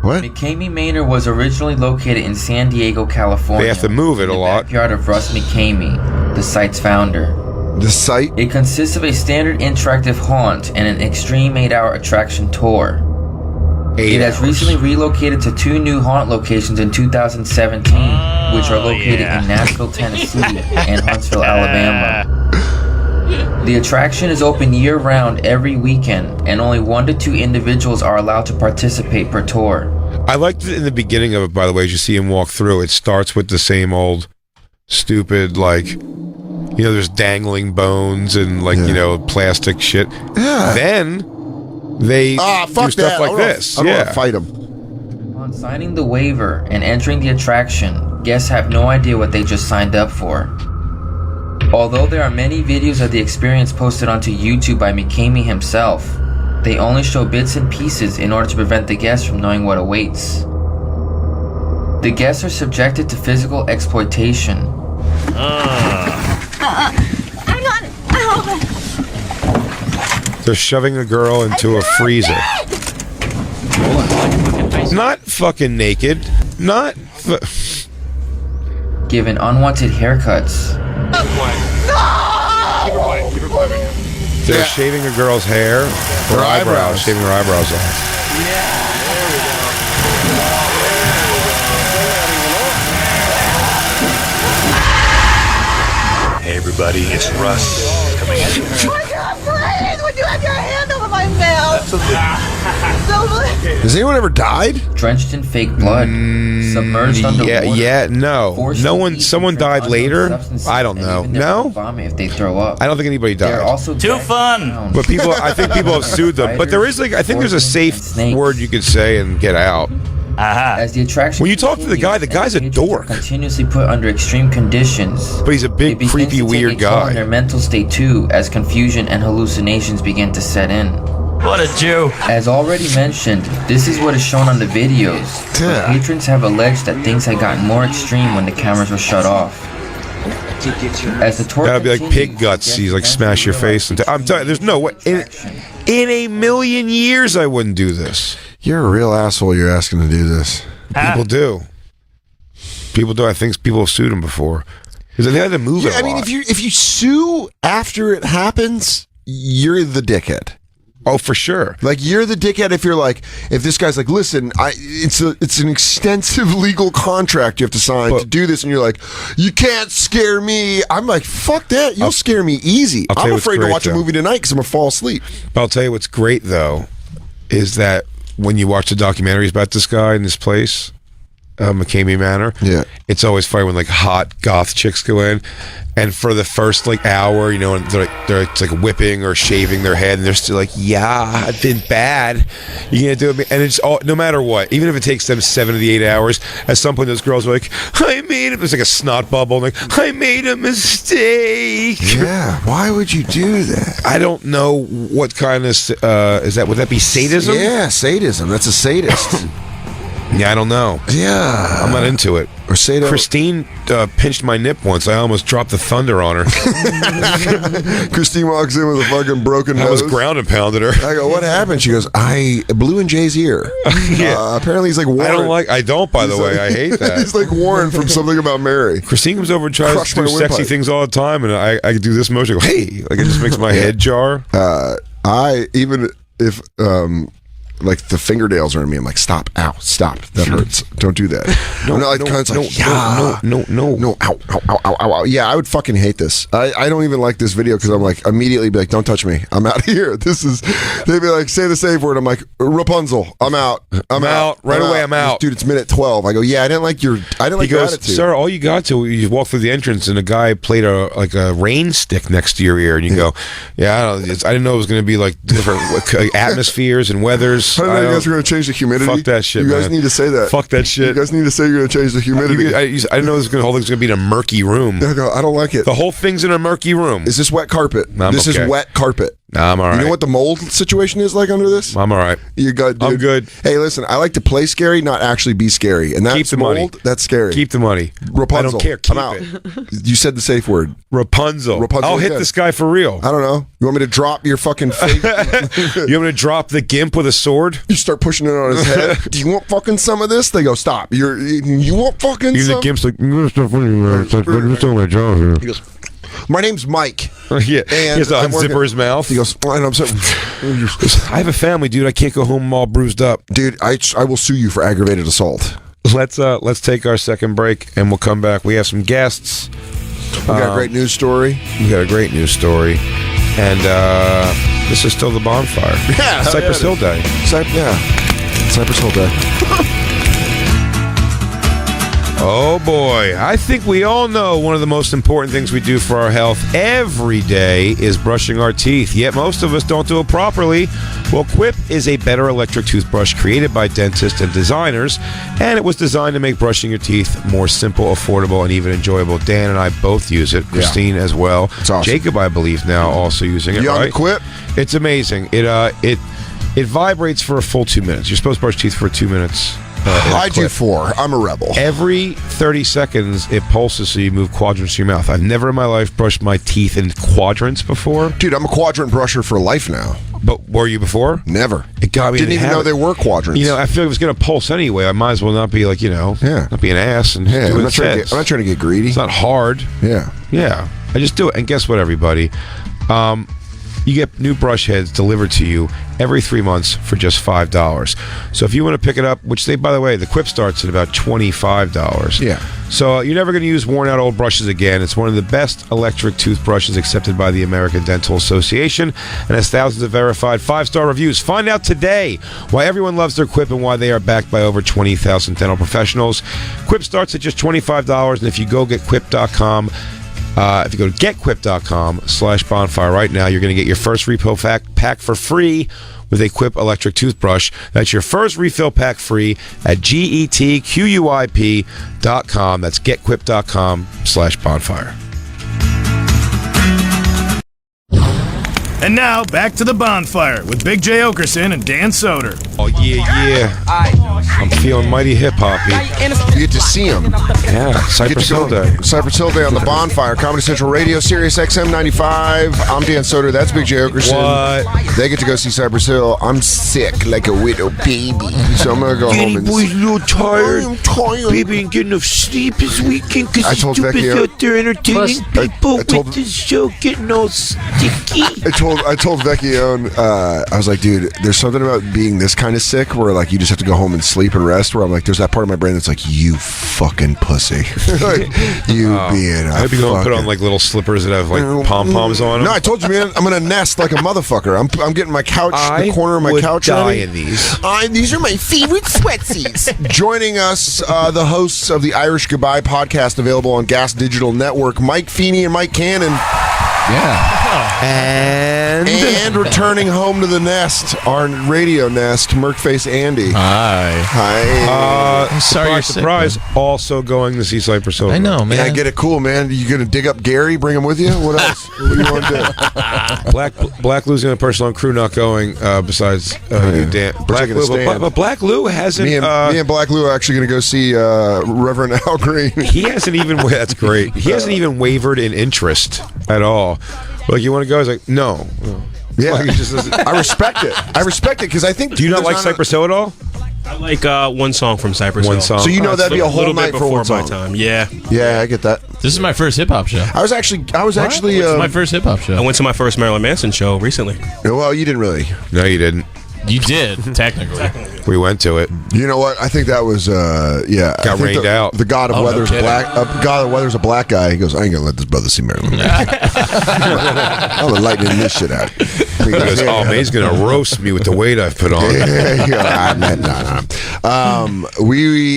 What? McCamey Manor was originally located in San Diego, California. They have to move it a lot. Backyard of Russ McCamey, the site's founder. The site? It consists of a standard interactive haunt and an extreme 8-hour attraction tour. It has recently relocated to 2 new haunt locations in 2017, which are located in Nashville, Tennessee and Huntsville, Alabama. The attraction is open year-round every weekend, and only 1 to 2 individuals are allowed to participate per tour. I liked it in the beginning of it, by the way, as you see him walk through. It starts with the same old stupid, like, you know, there's dangling bones and, like, you know, plastic shit. Yeah. Then they do stuff like this. I don't want to fight them. Upon signing the waiver and entering the attraction, guests have no idea what they just signed up for. Although there are many videos of the experience posted onto YouTube by McCamey himself, They only show bits and pieces in order to prevent the guests from knowing what awaits. The guests are subjected to physical exploitation. I'm not. They're shoving a girl into a freezer. Not fucking naked. Not. Given unwanted haircuts. They're shaving a girl's hair. Her eyebrows. Shaving her eyebrows off. Hey everybody, it's Russ coming in. I can't breathe when you have your hand over my mouth. That's okay. Has anyone ever died? Drenched in fake blood. Submerged underwater. Yeah, no. No one. Someone died later. I don't know. No. Vomit if they throw up. I don't think anybody died. They're also Too fun. But I think people have sued them. But there is I think there's a safe word you could say and get out. As the attraction when you talk to the guy's a dork. Continuously put under extreme conditions. But he's a big, creepy, weird guy. In their mental state too, as confusion and hallucinations begin to set in. What a Jew. As already mentioned, this is what is shown on the videos. But patrons have alleged that things had gotten more extreme when the cameras were shut off. As the tour that'd be like pig guts. He's like smash your face. I'm telling you, there's no way. In a million years, I wouldn't do this. You're a real asshole. You're asking to do this. People do. People do. I think people have sued him before because they had to move it. I mean, if you sue after it happens, you're the dickhead. Oh, for sure. Like, you're the dickhead if you're like, if this guy's like, listen, it's an extensive legal contract you have to sign to do this, and you're like, you can't scare me. I'm like, fuck that. You'll scare me easy. I'm afraid to watch a movie tonight because I'm going to fall asleep. But I'll tell you what's great, though, is that when you watch the documentaries about this guy in this place, McCamey Manor, it's always funny when like hot goth chicks go in, and for the first like hour, you know, and they're like whipping or shaving their head, and they're still like, yeah, I've been bad. You gonna do it? And it's all, no matter what, even if it takes them 7 to 8 hours. At some point, those girls are like, I made it. There's like a snot bubble, and like, I made a mistake. Yeah, why would you do that? I don't know what kind of is that. Would that be sadism? Yeah, sadism. That's a sadist. Yeah, I don't know. Yeah. I'm not into it. Or say that Christine pinched my nip once. I almost dropped the thunder on her. Christine walks in with a fucking broken nose. I was ground and pounded her. I go, what happened? She goes, I blew in Jay's ear. Apparently he's like Warren. I don't, by the way. I hate that. He's like Warren from Something About Mary. Christine comes over and tries to do sexy things all the time, and I do this motion. I go, hey. Like, it just makes my head jar. Even if... like the fingernails are in me. I'm like, stop, ow, stop. That hurts. Don't do that. No, ow, ow, ow. Yeah, I would fucking hate this. I don't even like this video because I'm like, immediately be like, don't touch me. I'm out of here. They'd be like, say the safe word. I'm like, Rapunzel. I'm out. I'm out. Right away, I'm out. Dude, it's minute 12. I go, yeah, I didn't like your attitude. Sir, all you got to, you walk through the entrance and a guy played a rain stick next to your ear, and you go, yeah, I didn't know it was going to be like different atmospheres and weathers. I don't know you guys are going to change the humidity. Fuck that shit, You guys need to say that. Fuck that shit. You guys need to say you're going to change the humidity. I didn't know the whole thing's going to be in a murky room. I don't like it. The whole thing's in a murky room. Is this wet carpet? This is wet carpet. Nah, I'm all right. You know what the mold situation is like under this? I'm all right. You good, dude? I'm good. Hey, listen, I like to play scary, not actually be scary. And that's keep the mold, money. That's scary. Keep the money. Rapunzel. I don't care. Keep I'm out. it. You said the safe word. Rapunzel. I'll hit this guy for real. I don't know. You want me to drop your fucking fake? You want me to drop the gimp with a sword? You start pushing it on his head. Do you want fucking some of this? They go, stop. You want fucking some? The gimp's like, you're doing my job here. He goes, my name's Mike. Yeah, he has to unzipper his mouth. He goes, and I'm sorry. I have a family, dude. I can't go home all bruised up. Dude, I will sue you for aggravated assault. Let's take our second break, and we'll come back. We have some guests. We got a great news story. We got a great news story. And this is still the bonfire. Yeah. Cypress Hill Day. Cypress Hill Day. Oh boy, I think we all know one of the most important things we do for our health every day is brushing our teeth, yet most of us don't do it properly. Well, Quip is a better electric toothbrush created by dentists and designers, and it was designed to make brushing your teeth more simple, affordable, and even enjoyable. Dan and I both use it, Christine as well. It's awesome. Jacob, I believe, now also using it, you right? on the Quip? It's amazing. It vibrates for a full 2 minutes. You're supposed to brush teeth for 2 minutes. I do 4. I'm a rebel. Every 30 seconds, it pulses so you move quadrants to your mouth. I've never in my life brushed my teeth in quadrants before. Dude, I'm a quadrant brusher for life now. But were you before? Never. It got me. Didn't even know they were quadrants. You know, I feel like it was going to pulse anyway. I might as well not be like, not be an ass and do I'm it not trying to get greedy. It's not hard. Yeah. I just do it. And guess what, everybody? You get new brush heads delivered to you every 3 months for just $5. So if you want to pick it up, which by the way, the Quip starts at about $25. Yeah. So you're never going to use worn out old brushes again. It's one of the best electric toothbrushes accepted by the American Dental Association and has thousands of verified 5-star reviews. Find out today why everyone loves their Quip and why they are backed by over 20,000 dental professionals. Quip starts at just $25, and if you go get quip.com, if you go to getquip.com/bonfire right now, you're going to get your first refill pack for free with a Quip electric toothbrush. That's your first refill pack free at getquip.com. That's getquip.com/bonfire. And now, back to the bonfire with Big J. Oakerson and Dan Soder. Oh, yeah. I'm feeling mighty hip-hoppy. You get to see them. Yeah, Cypress Hill Day. Cypress Hill Day on the Bonfire. Comedy Central Radio, Sirius XM 95. I'm Dan Soder. That's Big J. Oakerson. What? They get to go see Cypress Hill. I'm sick like a widow baby. So I'm going to go home and... boy's a little tired. I'm tired. Baby ain't getting enough sleep this weekend because I told Becky out there entertaining people with this show getting all sticky. I told Vecchione, I was like, dude, there's something about being this kind of sick where like you just have to go home and sleep and rest. Where I'm like, there's that part of my brain that's like, you fucking pussy, like, you being. I hope you go and put on like little slippers that have like pom poms on them. No, I told you, man, I'm gonna nest like a motherfucker. I'm getting my couch, the corner of my couch ready. In these. These are my favorite sweatsies. Joining us, the hosts of the Irish Goodbye podcast, available on Gas Digital Network, Mike Feeney and Mike Cannon. Yeah. And returning home to the nest, our radio nest, Merkface Andy. Hi. I'm sorry you're sick, surprise. Also going to see Cypress Hill. I know, man. Yeah, get it cool, man. You gonna dig up Gary, bring him with you? What else? What do you want to do? Black Lou's the only person on crew not going. Besides Dan. Black Lou, but Black Lou hasn't. Me and Black Lou are actually going to go see Reverend Al Green. He hasn't even. That's great. He hasn't even wavered in interest at all. Like, you want to go? I was like, no. Yeah, like, I respect it. I respect it because I think. Do you not like Cypress Hill at all? I like one song from Cypress Hill. One song. So you know that'd be a whole little night bit for before one song. my time. Yeah. Yeah, I get that. This is my first hip hop show. I was actually. It's my first hip hop show. I went to my first Marilyn Manson show recently. Well, you didn't really. No, you didn't. You did, technically. We went to it. You know what? I think that was got rained out. The God of Weather's no God of Weather's a black guy. He goes, I ain't gonna let this brother see Marilyn Manson. I'm lightening this shit out. He goes, oh man, he's gonna roast me with the weight I've put on.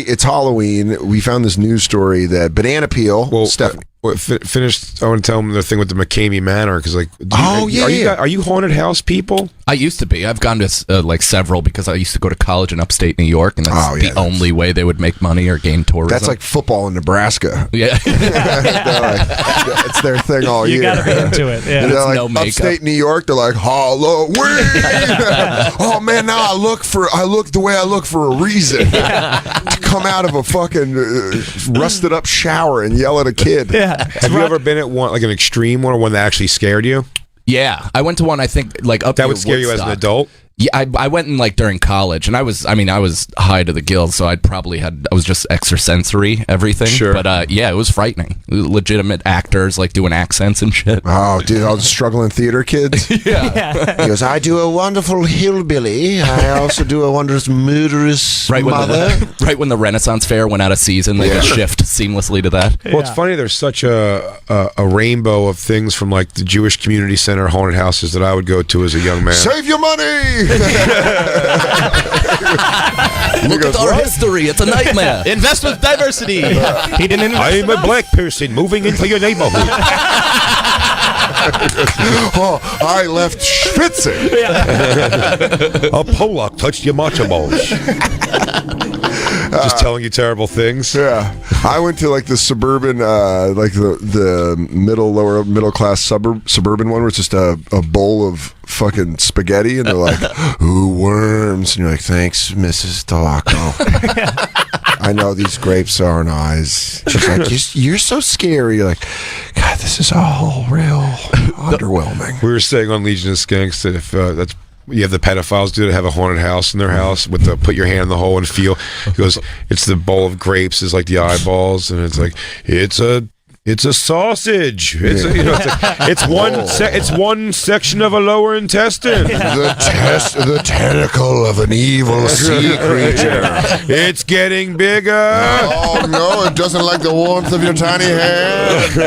It's Halloween. We found this news story that Banana Peel. Stephanie. Finished. I want to tell them the thing with the McCamey Manor because, like, are you haunted house people? I used to be. I've gone to like several because I used to go to college in upstate New York, and that's the only way they would make money or gain tourism. That's like football in Nebraska. Yeah, it's their thing all year. You gotta be into it. Yeah, they're like, upstate New York. They're like Halloween. Oh man, now I look the way I look for a reason to come out of a fucking rusted up shower and yell at a kid. Yeah. Have you ever been at one, like an extreme one, or one that actually scared you? Yeah, I went to one. I think like up that would scare you as an adult. Yeah, I went in like during college, and I was high to the gills, so I was just extrasensory everything. Sure. But yeah, it was frightening. Legitimate actors like doing accents and shit. Oh, dude, all the struggling theater kids. Yeah. He goes, I do a wonderful hillbilly. I also do a wondrous murderous mother. Right when the Renaissance Fair went out of season, they just shift seamlessly to that. Well, it's funny. There's such a rainbow of things from like the Jewish Community Center haunted houses that I would go to as a young man. Save your money. Look at our history. It's a nightmare. Invest with diversity. He didn't. I'm a black person moving into your neighborhood. Oh, I left schwitzing. A Pollock touched your matzo balls. Just telling you terrible things. Yeah, I went to like the suburban, like the middle class suburban one, where it's just a bowl of fucking spaghetti, and they're like, "Ooh, worms," and you're like, "Thanks, Mrs. Delaco." I know these grapes aren't eyes. She's like, "You're so scary." You're like, "God, this is all real underwhelming." We were saying on Legion of Skanks that if that's. You have the pedophiles do that have a haunted house in their house with the put your hand in the hole and feel. He goes, it's the bowl of grapes is like the eyeballs, and it's like it's a sausage. It's one section of a lower intestine. The tentacle of an evil sea creature. It's getting bigger. Oh no! It doesn't like the warmth of your tiny hand.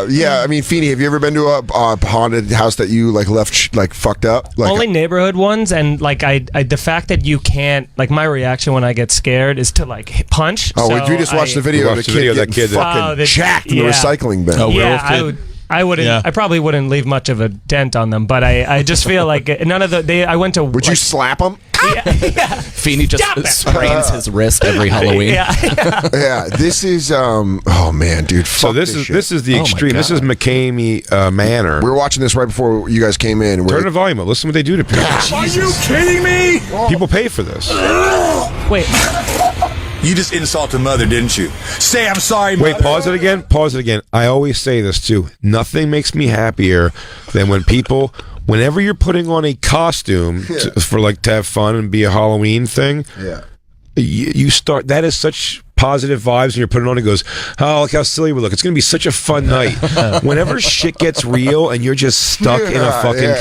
Yeah, I mean, Feeney, have you ever been to a haunted house that you like left like fucked up? Like only neighborhood ones, and like the fact that you can't, like, my reaction when I get scared is to like punch. Oh, so we just watched the video of the kid getting fucking jacked in the recycling bin. I wouldn't. Yeah. I probably wouldn't leave much of a dent on them, but I just feel like none of the. I went to. Would you slap them? Feeney just sprains his wrist every Halloween. Yeah, this is oh man, dude. So this is the extreme. This is McCamey Manor. We were watching this right before you guys came in. Turn the volume up. Listen what they do to people. Are you kidding me? People pay for this. Wait. You just insulted mother, didn't you? Say I'm sorry, mother. Wait, pause it again. Pause it again. I always say this too. Nothing makes me happier than when people, whenever you're putting on a costume to have fun and be a Halloween thing, you start. That is such positive vibes, and you're putting it on. It goes, oh, look how silly we look. It's going to be such a fun night. Whenever shit gets real and you're just stuck in a fucking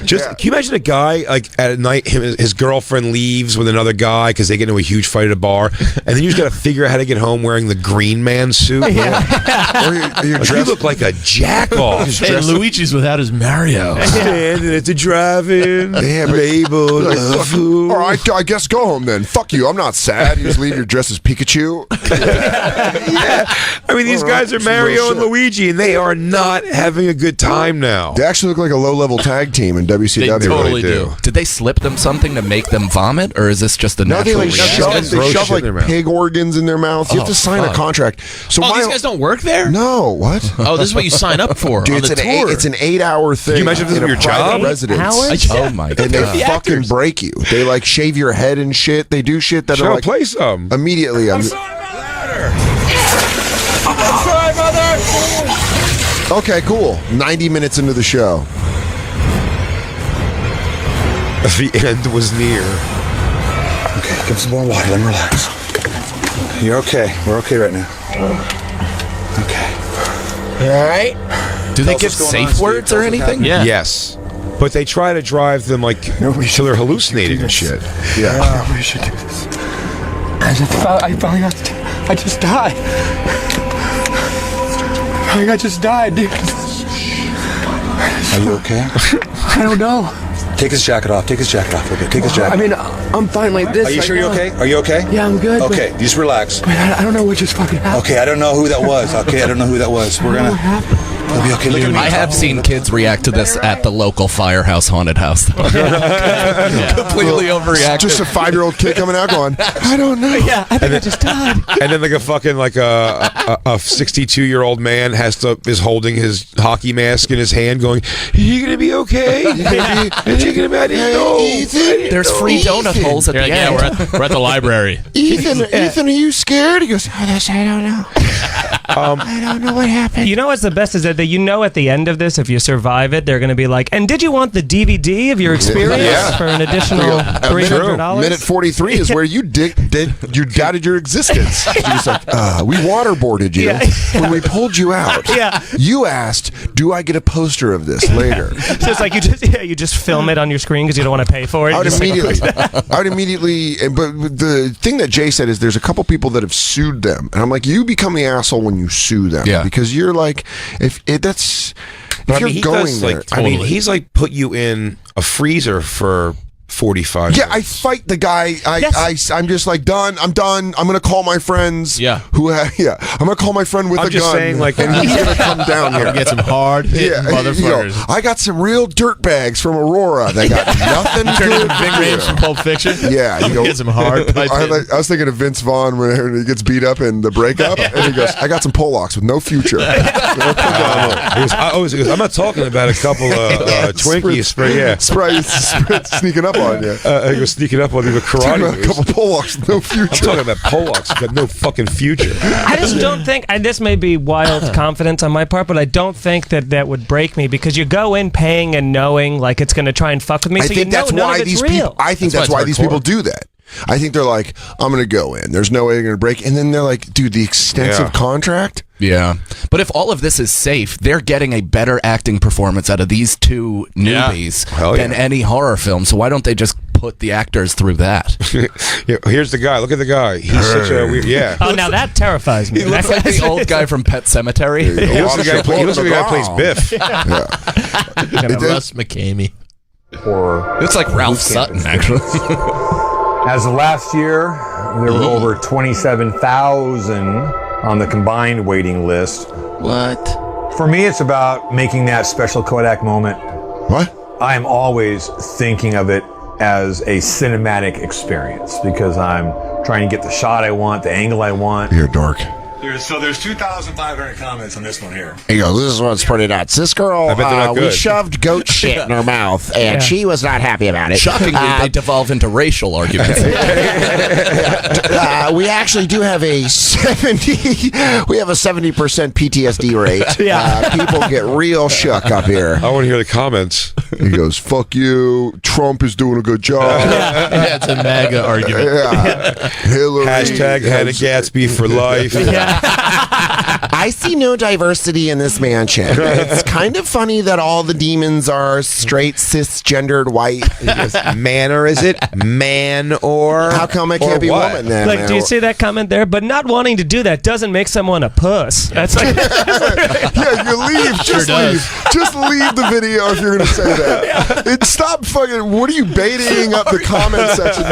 can you imagine a guy like at night, his girlfriend leaves with another guy because they get into a huge fight at a bar, and then you just got to figure out how to get home wearing the Green Man suit. Or you look like a jack-off. Hey, Luigi's without his Mario. Standing at the drive-in, labeled food. All right, I guess go home then. Fuck you. I'm not sad. You just leave your dress as Pikachu. I mean, these guys are Mario and Luigi, and they are not having a good time now. They actually look like a low-level tag team in WCW. They totally do. Did they slip them something to make them vomit, or is this just a natural reaction? They shove like pig organs in their mouth. You have to sign a contract. So these guys don't work there? No, what? Oh, this is what you sign up for. Dude, on the tour. It's an 8-hour thing. Can you imagine if this was your job? Residence. Oh my god! And they fucking break you. They like shave your head and shit. They do shit that are like play some immediately. I'm sorry, mother. Okay, cool. 90 minutes into the show. The end was near. Okay, give us some more water. Let me relax. You're okay. We're okay right now. Okay. You all right? Do they give safe words or anything? Yeah. Yes. But they try to drive them like till they're hallucinating and shit. Yeah. We should do this. I just died. I just died, dude. Are you okay? I don't know. Take his jacket off. Take his jacket off. Okay, take his jacket. I mean, I'm fine like this. Are you sure you're okay? Are you okay? Yeah, I'm good. Okay, just relax. But I don't know what just fucking happened. Okay, I don't know who that was. Okay, I don't know who that was. We're gonna. It'll be okay. Look at me. I have seen kids react to this at the local firehouse haunted house. Completely overreacted. Just a 5-year-old kid coming out going, I don't know. Yeah, I think I just died. And then like a fucking a 62-year-old man is holding his hockey mask in his hand, going, "Are you gonna be okay? Are you gonna be? I didn't know." There's free donut holes at the end. Yeah, we're at the library. Ethan, are you scared? He goes, I don't know. I don't know what happened. You know what's the best is that you know at the end of this, if you survive it, they're going to be like, and did you want the DVD of your experience for an additional $300? Minute 43 is where you doubted your existence. You're just like, we waterboarded you when we pulled you out. Yeah. You asked, do I get a poster of this later? So it's like you just film it on your screen because you don't want to pay for it. I would immediately, but the thing that Jay said is there's a couple people that have sued them. And I'm like, you become the asshole when you sue them. Yeah. Because you're like, if you're going there. He's like put you in a freezer for 45 Yeah, I fight the guy. I'm just like, done. I'm done. I'm going to call my friends. Yeah. I'm going to call my friend with I'm a just gun. saying, like, and he's going to come down here. Get some hard hitting motherfuckers. I got some real dirt bags from Aurora. They got nothing Turn to into Big Names from Pulp Fiction. Yeah. Get some hard pipe I was thinking of Vince Vaughn when he gets beat up in The Breakup. And he goes, I got some Polacks with no future. He goes, I'm not talking about a couple of Twinkies, but yeah. Sneaking up on you. He was sneaking up on you with karate about a couple Polacks with no future. I'm talking about Polacks who got no fucking future. I just don't think, and this may be wild confidence on my part, but I don't think that would break me because you go in paying and knowing like it's going to try and fuck with me, I so think you know that's none why of it's these real. people. I think that's why these people do that. I think they're like, I'm going to go in. There's no way they're going to break. And then they're like, dude, the extensive contract. Yeah. But if all of this is safe, they're getting a better acting performance out of these two newbies than any horror film. So why don't they just put the actors through that? Here's the guy. Look at the guy. He's such a weird. Yeah. Oh, now that terrifies me. He looks like the old guy from Pet Sematary. He looks like the guy who plays Biff. Russ McCamey. Or it's like Ralph Sutton, actually. As of last year, there were over 27,000 on the combined waiting list. What? For me, it's about making that special Kodak moment. What? I am always thinking of it as a cinematic experience because I'm trying to get the shot I want, the angle I want. You're dark. So there's 2,500 comments on this one here. He goes, this is what's pretty nuts. This girl, we shoved goat shit in her mouth, and she was not happy about it. Shockingly, they devolve into racial arguments. We actually do have a 70% PTSD rate. People get real shook up here. I want to hear the comments. He goes, fuck you. Trump is doing a good job. Yeah, it's a MAGA argument. Hillary. Hashtag Hannah Gatsby for life. I see no diversity in this mansion. It's kind of funny that all the demons are straight, cisgendered, white. Manor, is it? Man or? How come it can't be what? woman then? Like, do you see that comment there? But not wanting to do that doesn't make someone a puss. That's like, Yeah, you leave. Just leave. Just leave the video if you're going to say that. Stop fucking. What are you baiting up the comment section?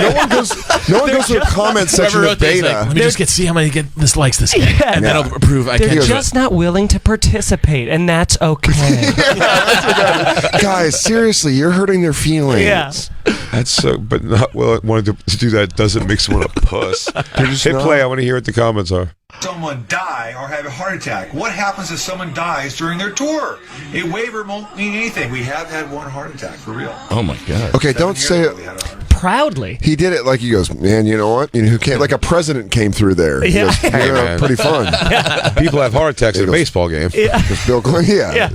No one goes to the comment section of beta. Like, let me just see how many get dislikes this guy. And then I'll approve. I They're can't just not willing to participate, and that's okay. Guys, seriously, you're hurting their feelings. Yeah. That's so, but not wanting to do that doesn't make someone a puss. Hit play. I want to hear what the comments are. Someone die or have a heart attack. What happens if someone dies during their tour? A waiver won't mean anything. We have had one heart attack for real. Oh my god. Okay, don't say it proudly. He did it like he goes, man, you know what? You know, who came, like a president came through there. He goes, Hey, man. pretty fun. People have heart attacks at a baseball game. There's Bill Clinton.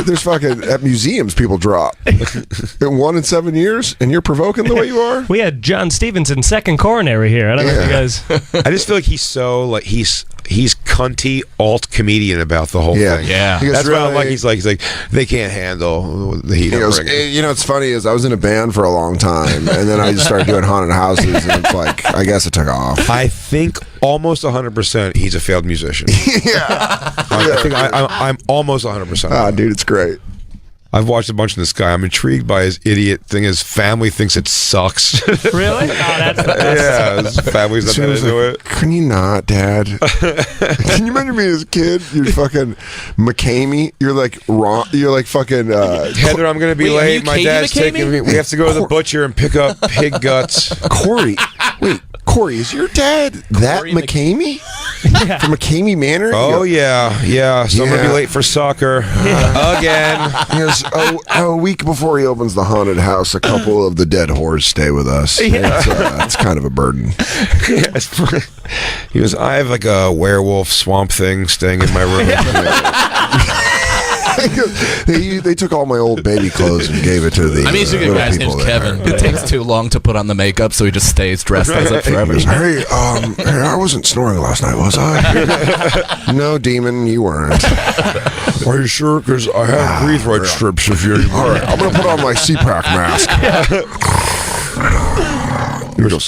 There's fucking at museums people drop. In 1 in 7 years, and you're provoking the way you are. We had John Stevenson, second coronary here. I don't know if you guys. I just feel like he's so like he's cunty alt comedian about the whole thing. Yeah. That's why I'm like he's like they can't handle the heat. He goes, you know, what's funny is I was in a band for a long time, and then I just started doing haunted houses, and it's like I guess it took off. I think almost 100% he's a failed musician. I think I'm almost 100%. Ah, dude, it's great. I've watched a bunch of this guy. I'm intrigued by his idiot thing. His family thinks it sucks. Really? Oh, that's the best. Yeah, his family's not that into it. Can you not, Dad? Can you imagine me as a kid? You're fucking McCamey. You're like wrong. You're like fucking. Heather, I'm gonna be late. My dad's taking me. We have to go to the butcher and pick up pig guts. Corey, wait. Corey, is your dad that McCamey? From McCamey Manor? Oh, yeah. So I'm going to be late for soccer again. Yes, a week before he opens the haunted house, a couple of the dead whores stay with us. It's kind of a burden. He goes, I have like a werewolf swamp thing staying in my room. They took all my old baby clothes and gave it to the. I mean, he's a good guy. His name's Kevin. It takes too long to put on the makeup, so he just stays dressed as it forever. Hey, I wasn't snoring last night, was I? No, demon, you weren't. Are you sure? Because I have breathe right strips. If you're all right, I'm gonna put on my CPAC mask.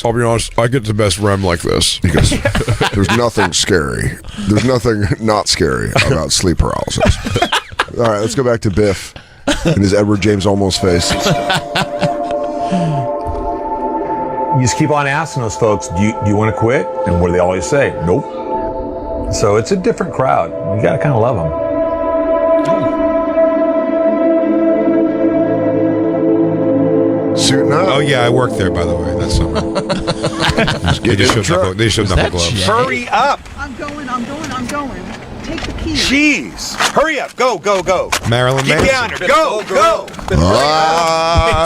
I'll be honest, I get the best REM like this. Because there's nothing scary. There's nothing not scary about sleep paralysis. All right, let's go back to Biff and his Edward James Olmos face. you just keep on asking those folks, do you want to quit? And what do they always say? Nope. So it's a different crowd. You got to kind of love them. Suiting up. Oh yeah, I worked there, by the way. That's something. They showed knuckle gloves. Hurry up! I'm going. Take the key. Jeez! Hurry up! Go! Marilyn Get Manson. down here! Go!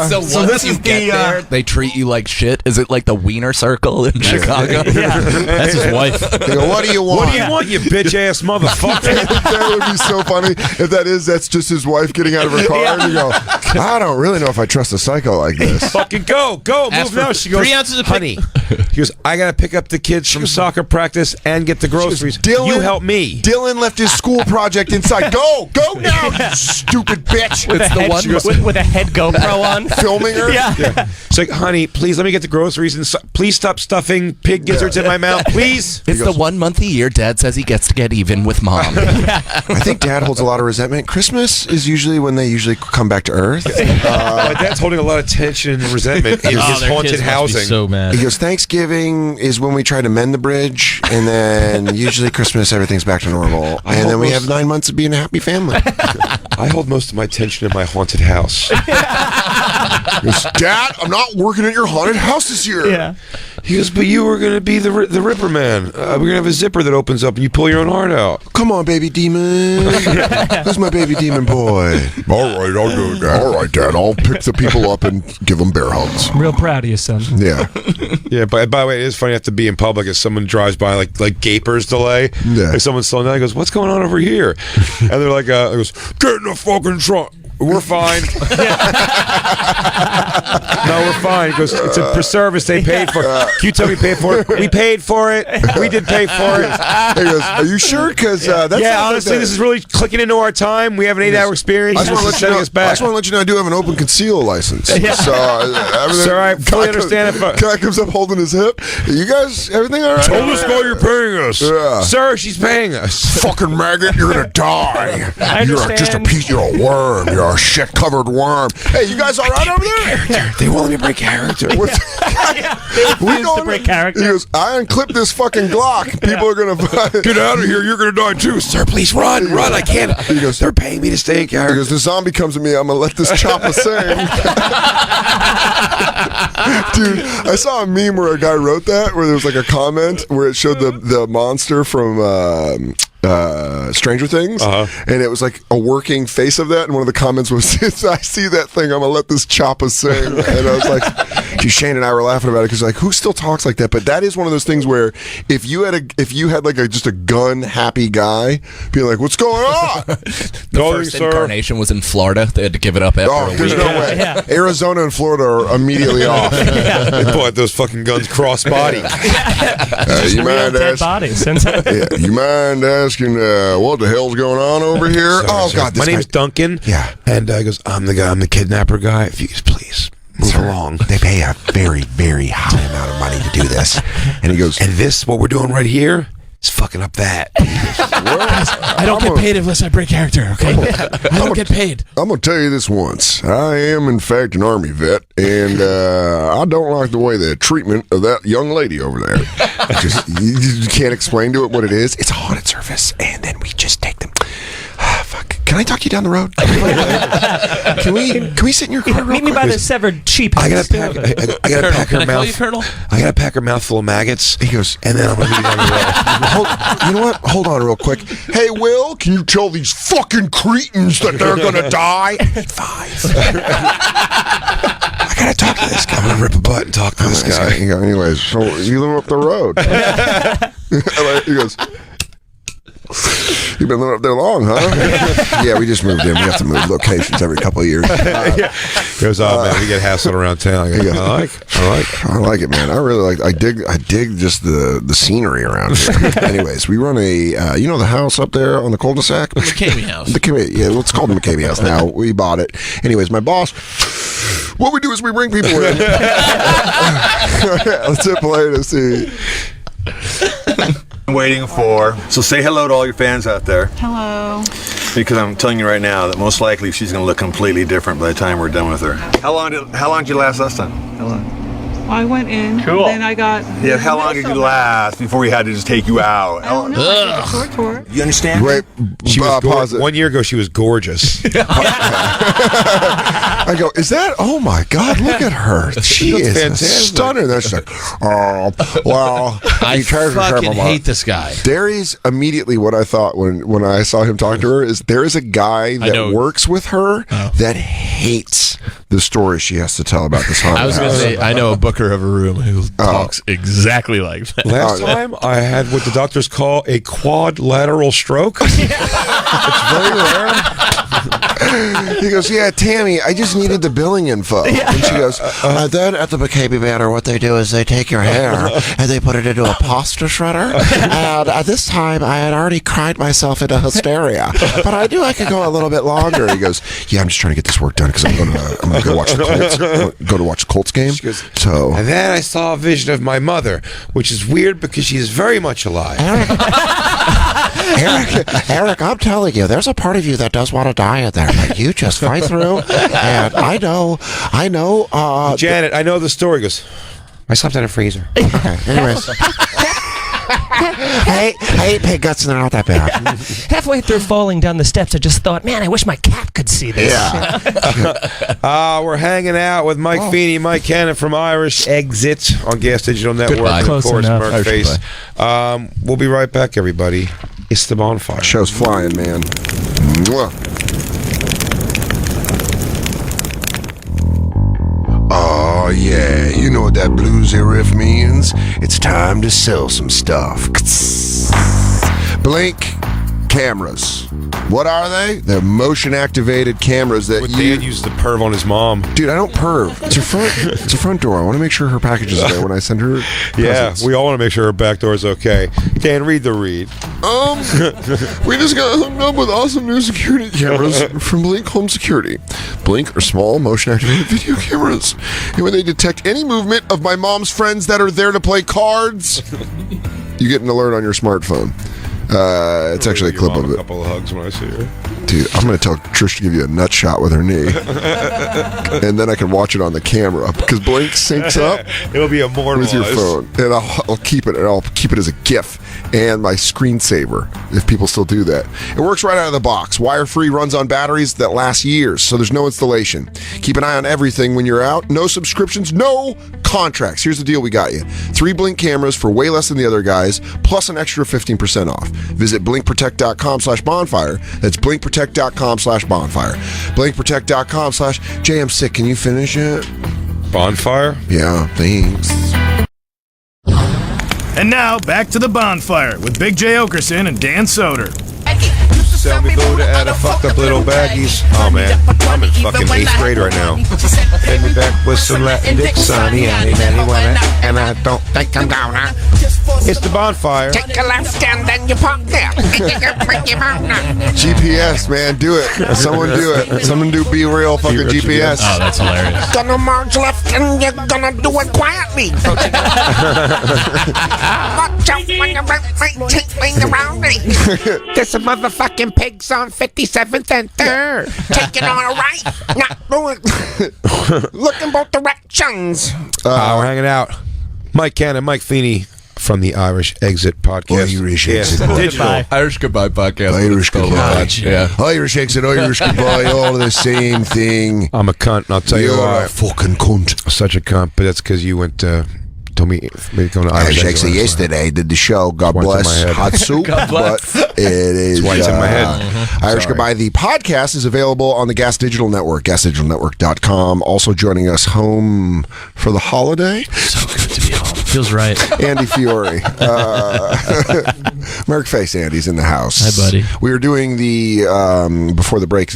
So once you get there, they treat you like shit. Is it like the Wiener Circle in Chicago? Yeah, that's his wife. They go, what do you want? What do you want, you bitch ass motherfucker? That would be so funny if that's just his wife getting out of her car and you go, I don't really know if I trust a psycho like this. Fucking go, move now. She goes, 3 ounces of honey. He goes, I gotta pick up the kids from soccer practice and get the groceries. You help me. Dylan left his school project inside. Go now, you stupid bitch. With a head GoPro on. Filming her? Yeah. It's like, honey, please let me get the groceries and please stop stuffing pig gizzards in my mouth, please. It's the 1 month a year Dad says he gets to get even with Mom. I think Dad holds a lot of resentment. Christmas is usually when they usually come back to Earth. My dad's holding a lot of tension and resentment in his haunted housing. So mad. He goes, Thanksgiving is when we try to mend the bridge, and then usually Christmas everything's back to normal, and then we have 9 months of being a happy family. I hold most of my tension in my haunted house. He goes, Dad, I'm not working at your haunted house this year. Yeah. He goes, but you were going to be the Ripper Man. We're going to have a zipper that opens up and you pull your own heart out. Come on, baby demon. Who's my baby demon boy? All right, I'll do that. All right, Dad, I'll pick the people up and give them bear hugs. I'm real proud of you, son. Yeah. Yeah, but by the way, it is funny to have to be in public if someone drives by like Gapers delay. Yeah. Like someone's slowing down, he goes, what's going on over here? And they're like, he goes, get in the fucking trunk. We're fine. No, we're fine. He goes, it's a service they paid for. Can you tell me paid for it? We paid for it. We did pay for it. He goes, are you sure? Because that's honestly, this is really clicking into our time. We have an 8-hour experience. I just want to let you know I do have an open conceal license. Yeah. So, sir, I fully understand. Guy comes up holding his hip. You guys, everything all right? Told us why you're paying us. Yeah. Sir, she's paying us. Fucking maggot, you're going to die. You're just a piece, you're a worm. You're a shit-covered worm. Hey, you guys all right over there? They won't let me break character. We going to break character. He goes, I unclipped this fucking Glock. People are going to get out of here. You're going to die too. Sir, please run. I can't. He goes, they're paying me to stay in character. He goes, the zombie comes to me. I'm going to let this chopper sing. Dude, I saw a meme where a guy wrote that, where there was like a comment where it showed the monster from Stranger Things, and it was like a working face of that, and one of the comments was, I see that thing, I'm gonna let this chopper sing. And I was like, Shane and I were laughing about it, because like, who still talks like that? But that is one of those things where if you had like just a gun happy guy being like, what's going on? The first incarnation was in Florida. They had to give it up after a week. There's no way. Yeah. Arizona and Florida are immediately off. They bought those fucking guns cross-body. You mind asking what the hell's going on over here? God, my name's Duncan. Yeah. And he goes, I'm the kidnapper guy. If you could please move along. They pay a very, very high amount of money to do this. And he goes, and this, what we're doing right here, is fucking up that. I don't get paid unless I break character, okay? I don't get paid. I'm going to tell you this once. I am, in fact, an Army vet, and I don't like the way the treatment of that young lady over there. You can't explain to it what it is. It's a haunted service, and then we just take them. Fuck. Can I talk you down the road? Can we sit in your car? Meet me by the severed sheep. I gotta pack her mouth. Colonel? I gotta pack her mouth full of maggots. He goes, and then I'm gonna meet you down the road. You know what? Hold on real quick. Hey, Will, can you tell these fucking cretins that they're gonna die? I need 5. I gotta talk to this guy. I'm gonna rip a butt and talk to this guy. Anyways, so you live up the road. He goes, you've been living up there long, huh? Yeah, we just moved in. We have to move locations every couple of years. He goes, oh man, we get hassled around town. I like it, man. I really like. I dig just the scenery around here. Anyways, we run a the house up there on the cul-de-sac, the McCamey house. It's called the McCamey house now. We bought it. Anyways, my boss. What we do is we bring people in. Let's hit play to see. Waiting for. So say hello to all your fans out there. Hello. Because I'm telling you right now that most likely she's going to look completely different by the time we're done with her. How long did you last last time? How long? I went in. Cool. Then I got. Yeah, how long did you last before we had to just take you out? I don't know. I did a short tour. You understand? Wait, She was pause it. 1 year ago. She was gorgeous. I go, is that? Oh my God! Look at her. She looks is a fantastic. stunner. Then she's like, oh, well. I fucking hate this guy. Darius immediately what I thought when I saw him talk to her is there is a guy that works with her that hates the story she has to tell about this haunted I was going to house. say, I know a booker of a room who talks exactly like that. Last time I had what the doctors call a quadrilateral stroke. It's very rare. He goes, yeah, Tammy, I just needed the billing info. And she goes, then at the McCamey Manor, what they do is they take your hair and they put it into a pasta shredder. And at this time, I had already cried myself into hysteria. But I knew I could go a little bit longer. He goes, yeah, I'm just trying to get this work done because I'm going to go watch the Colts. Go to watch the Colts game. So, And then I saw a vision of my mother, which is weird because she is very much alive. Eric, I'm telling you, there's a part of you that does want to die in there, but you just fight through. And I know. Janet, I know the story. He goes, I slept in a freezer. Okay, anyways. I ate pig guts and they're not that bad. Halfway through falling down the steps, I just thought, man, I wish my cat could see this. We're hanging out with Mike Feeney, Mike Cannon from Irish Exit on Gas Digital Network. Goodbye. And of Close course, enough. Mark Face. We'll be right back, everybody. It's the Bonfire. Show's flying, man. Mwah. Oh, yeah. You know what that bluesy riff means? It's time to sell some stuff. Blink cameras. What are they? They're motion-activated cameras that Dan used to perv on his mom. Dude, I don't perv. It's her front door. I want to make sure her package is there when I send her presents. We all want to make sure her back door is okay. Dan, read the read. We just got hooked up with awesome new security cameras from Blink Home Security. Blink are small, motion-activated video cameras. And when they detect any movement of my mom's friends that are there to play cards, you get an alert on your smartphone. It's actually a clip of it. A couple of hugs when I see her. Dude, I'm going to tell Trish to give you a nut shot with her knee. And then I can watch it on the camera because Blink syncs up. It'll be immortalized. With your phone. And I'll keep it, and I'll keep it as a GIF and my screensaver if people still do that. It works right out of the box. Wire-free, runs on batteries that last years, so there's no installation. Keep an eye on everything when you're out. No subscriptions, no contracts. Here's the deal we got you. 3 Blink cameras for way less than the other guys, plus an extra 15% off. Visit blinkprotect.com/bonfire. That's blinkprotect.com/bonfire. Blinkprotect.com/Jay, I'm sick. Can you finish it? Bonfire? Yeah, thanks. And now, back to the Bonfire with Big J. Oakerson and Dan Soder. Sell me Buddha at a fucked up little baggies. Oh man, I'm in fucking 8th grade right now. Hit me back with some Latin dick, sonny, and I don't think I'm gonna. It's the Bonfire. Take a left and then you park there. GPS, man, do it. Someone do it. Someone do Be Real fucking GPS. Oh, that's hilarious. Gonna march left and you're gonna do it quietly. Watch out when you're tickling around me. There's a motherfucking pigs on 57th and 3rd. Taking on a right, not doing. Looking both directions. We're hanging out. Mike Cannon, Mike Feeney from the Irish Exit podcast. Irish Yes, Exit. digital. Irish Goodbye podcast. Irish Goodbye. Yeah. Irish Exit, Irish Goodbye, all the same thing. I'm a cunt, and I'll tell you You're why. a fucking cunt. Such a cunt, but that's because you went told me going to Irish Irish Exit Exit last yesterday did the show. God Why it's in bless. my head. Hot soup. God bless. But it is. That's why it's in my head. Irish Sorry. Goodbye. The podcast is available on the Gas Digital Network, gasdigitalnetwork.com. Also joining us home for the holiday. So good to be home. Feels right. Andy Fiore. Merc Face Andy's in the house. Hi, buddy. We were doing the, before the break,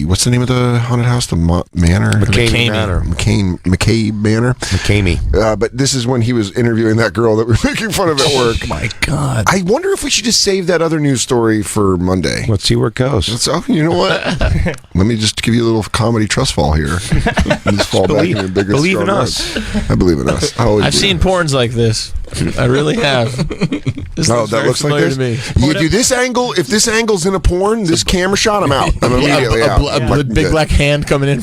what's the name of the haunted house? The Manor? McCamey Manor. McCamey Manor. McCamey. But this is when he was interviewing that girl that we were making fun of at work. Oh, my God. I wonder if we should just save that other news story for Monday. Let's see where it goes. So, you know what? Let me just give you a little comedy trust fall here. And just fall back in your biggest believe in strong us. arm. I believe in us. I always I've believe seen in us. porns like this. I really have. This Oh, looks that very looks like familiar this. to me. You do this angle. If this angle's in a porn, this camera shot, I'm out. I'm immediately out. A big black hand coming in.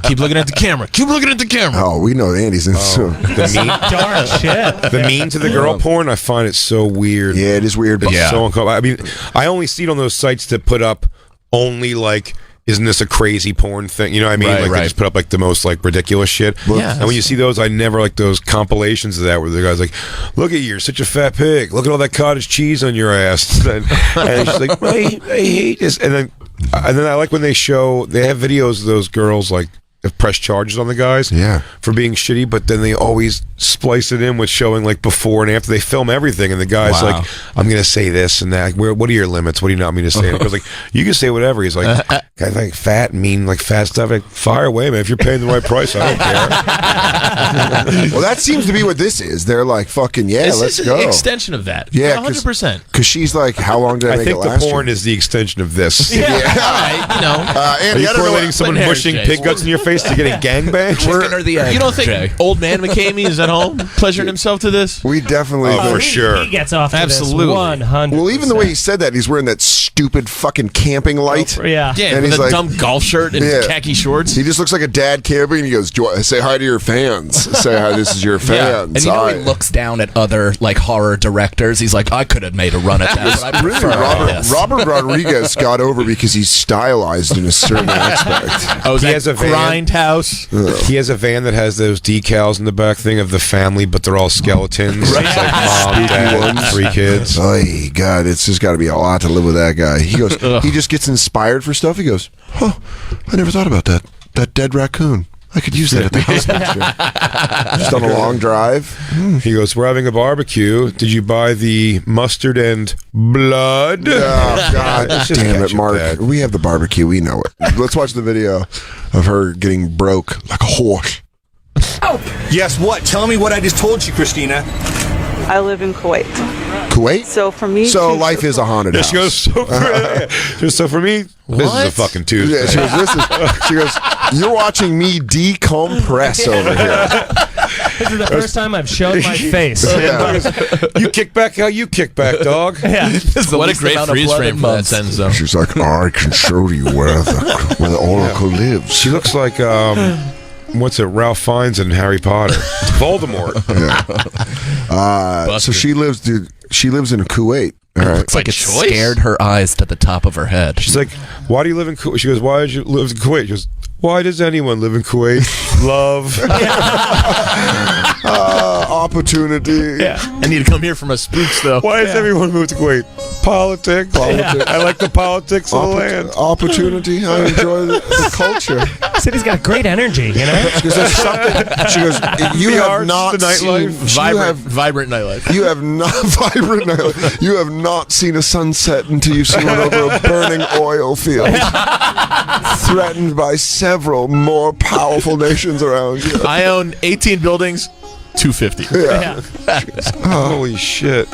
Keep looking at the camera. Keep looking at the camera. Oh, we know Andy's in The mean, Dark shit. the mean to the girl porn, I find it so weird. Yeah, it is weird, but It's so uncomfortable. I mean, I only see it on those sites that put up only like, isn't this a crazy porn thing? You know what I mean? Right, like right. they just put up like the most like ridiculous shit. Yeah. And when you see those, I never like those compilations of that where the guy's like, "Look at you, you're such a fat pig. Look at all that cottage cheese on your ass." And she's like, I hate this. And then I like when they have videos of those girls like have pressed charges on the guys for being shitty, but then they always splice it in with showing like before and after. They film everything, and the guy's like, "I'm gonna say this and that. What are your limits? What do you not mean to say?" And he goes like, "You can say whatever." He's like, "I like fat and mean like fat stuff. Like, fire away, man. If you're paying the right price, I don't care." Well, that seems to be what this is. They're like, "Fucking yeah, This let's is go." an extension of that. Yeah, 100%. Because she's like, "How long did I make it think the last?" porn is the extension of this. All right, you know. Are Andy, you I don't know correlating what- someone But mushing Jay. pig guts in your face to getting gangbanged? Chicken or the egg, You don't think Jay? old man McCamey is at home pleasuring himself to this? We definitely Oh, for sure. He gets off to Absolutely. this 100. Well, even the way he said that, he's wearing that stupid fucking camping light. Yeah. Yeah, And with he's a like- dumb golf shirt and Yeah. khaki shorts. He just looks like a dad camping, and he goes, "Say hi to your fans. Say hi. This is your fans." And you know, he Hi. looks down at other like horror directors. He's like, I could have made a run at that, but I Really, prefer this. Robert Rodriguez got over because he's stylized in a certain aspect. Oh, is He that has a van. Grindhouse? He has a van that has those decals in the back thing of the family, but they're all skeletons. It's like mom, Spooky dad, ones. 3 kids. Oh, God, it's just got to be a lot to live with that guy. He goes, he just gets inspired for stuff. He goes, "Huh, I never thought about that. That dead raccoon. I could use that at the house next year." Just on a long drive. He goes, "We're having a barbecue. Did you buy the mustard and blood?" Oh, God. It's just Damn it, ketchup, Mark. Dad. We have the barbecue. We know it. Let's watch the video of her getting broke like a horse. Yes, what? Tell me what I just told you, Christina. I live in Kuwait. Kuwait? So for me, So to- life is a haunted Yeah, house. she goes, so for me, this is a fucking Tuesday. Yeah, she goes, "You're watching me decompress over here." This is the first time I've shown my face. You kick back how you kick back, dog. Yeah. What a great freeze frame for that sentence, though. She's like, "I can show you where the oracle lives." She looks like what's it? Ralph Fiennes in Harry Potter. Voldemort. So she lives, dude. She lives in Kuwait. All right. Looks like it scared her eyes to the top of her head. She's like, "Why do you live in Kuwait?" She goes, "Why did you live in Kuwait?" She goes, "Why does anyone live in Kuwait?" Love. Opportunity. Yeah. I need to come here for my spooks, though. Why does everyone move to Kuwait? Politics. I like the politics of the land. Opportunity. I enjoy the culture. City's got great energy, you know? She goes, she goes, "You The have arts, not the nightlife. seen Vibrant nightlife. You have not vibrant nightlife. You have not seen a sunset until you've seen one over a burning oil field, threatened by several more powerful nations around you." I own 18 buildings, 250. Yeah. Holy shit.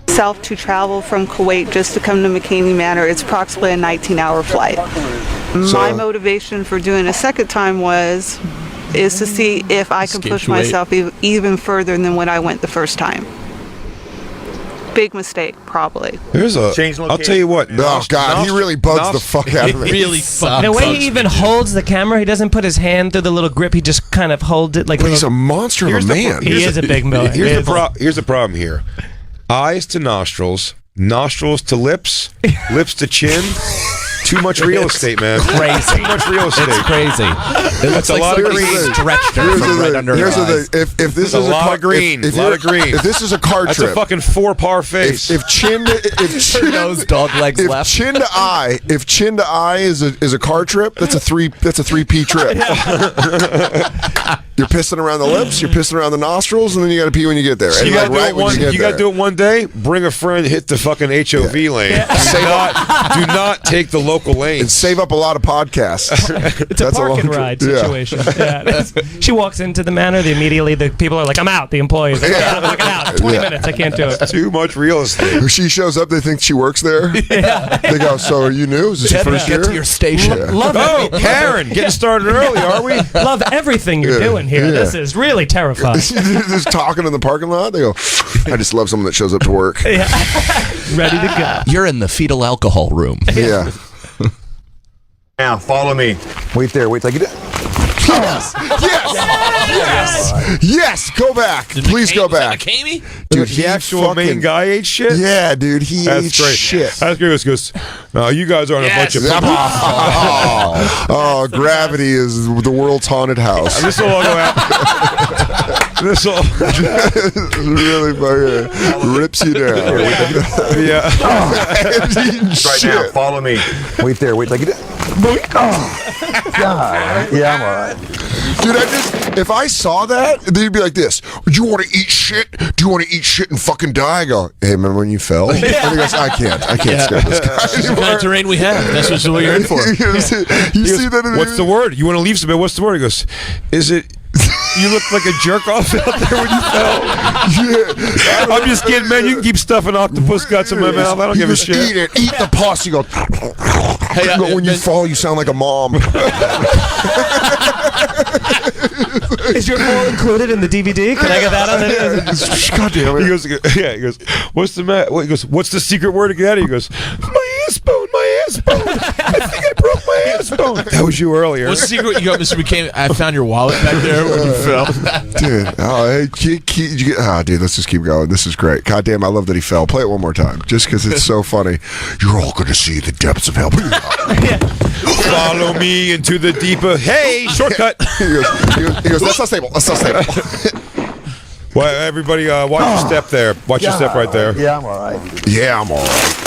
South to travel from Kuwait just to come to McCamey Manor. It's approximately a 19-hour flight. My motivation for doing a second time is to see if I can Escape push Kuwait. myself even further than when I went the first time. Big mistake, probably. There's a. I'll tell you what. Oh, God, he really bugs the fuck out of me. Really sucks. The way he even holds the camera, he doesn't put his hand through the little grip. He just kind of holds it like. But he's a monster of a man. He is a big man. Here's the problem here. Eyes to nostrils, nostrils to lips, lips to chin. Too much real estate, man. Crazy. Too much real estate. It's crazy. That's a lot of green. Stretched her Here's from the right thing. under Here's her the eyes. thing. If this A is lot car, of green. if Lot of green. If this is a car That's trip, a fucking 4-par face. if chin Nose, dog legs if left. chin to eye is a car trip, that's a 3P trip. You're pissing around the lips, you're pissing around the nostrils, and then you got to pee when you get there. And You like, gotta right do it when one. you You get gotta there. do it one day. Bring a friend. Hit the fucking HOV lane. Do not take the local lane. And save up a lot of podcasts. It's a park and ride situation. Yeah. She walks into the manor. Immediately the people are like, "I'm out." The employees, like, "I'm fucking out. 20 minutes. I can't do it." Too much real estate. When she shows up, they think she works there. They go, "So are you new? Is this your first Get year?" to your station. Love Oh, Karen, getting started early, are we? Love everything you're doing here. Yeah. This is really terrifying. Just talking in the parking lot. They go, "I just love someone that shows up to work." Ready to go. You're in the fetal alcohol room. Yeah. Now, follow me. Wait there. Wait till I get it. Yes! Yes! Go back. Please go back. McCamey? Dude, the actual main guy ate shit? Yeah, dude, he ate shit. That's great. He goes, no, you guys aren't a bunch of... Oh, Gravity is the world's haunted house. This will all go out. This will... really fucking rips you down. Yeah. Right now, follow me. Wait there. Wait till I get it. God. Yeah, I'm all right. Dude, if I saw that, they'd be like this. Do you want to eat shit? Do you want to eat shit and fucking die? I go, hey, remember when you fell? And he goes, I can't scare this guy. That's the kind of terrain we have. That's what you're in for. You see that? What's the word? You want to leave somebody? What's the word? He goes, is it... You look like a jerk off out there when you fell. Yeah. I'm just kidding, man. You can keep stuffing octopus guts in my mouth. I don't give a shit. Eat it. Eat the pus. You go. Hey, when you fall, you sound like a mom. Is your fall included in the DVD? Can I get that on there? God damn it. He goes, yeah. He goes, what's the matter? He goes, what's the secret word to get out of? He goes, my ass bone. I think I broke my ass bone. That was you earlier. What's the secret? You got Mr. McCamey. I found your wallet back there when you fell. Dude, dude, let's just keep going. This is great. God damn, I love that he fell. Play it one more time, just because it's so funny. You're all going to see the depths of hell. Follow me into the deeper. Hey, shortcut. He goes, that's not stable. That's not stable. Well, everybody, watch your step there. Watch your step right there. Yeah, I'm all right. Yeah, I'm all right.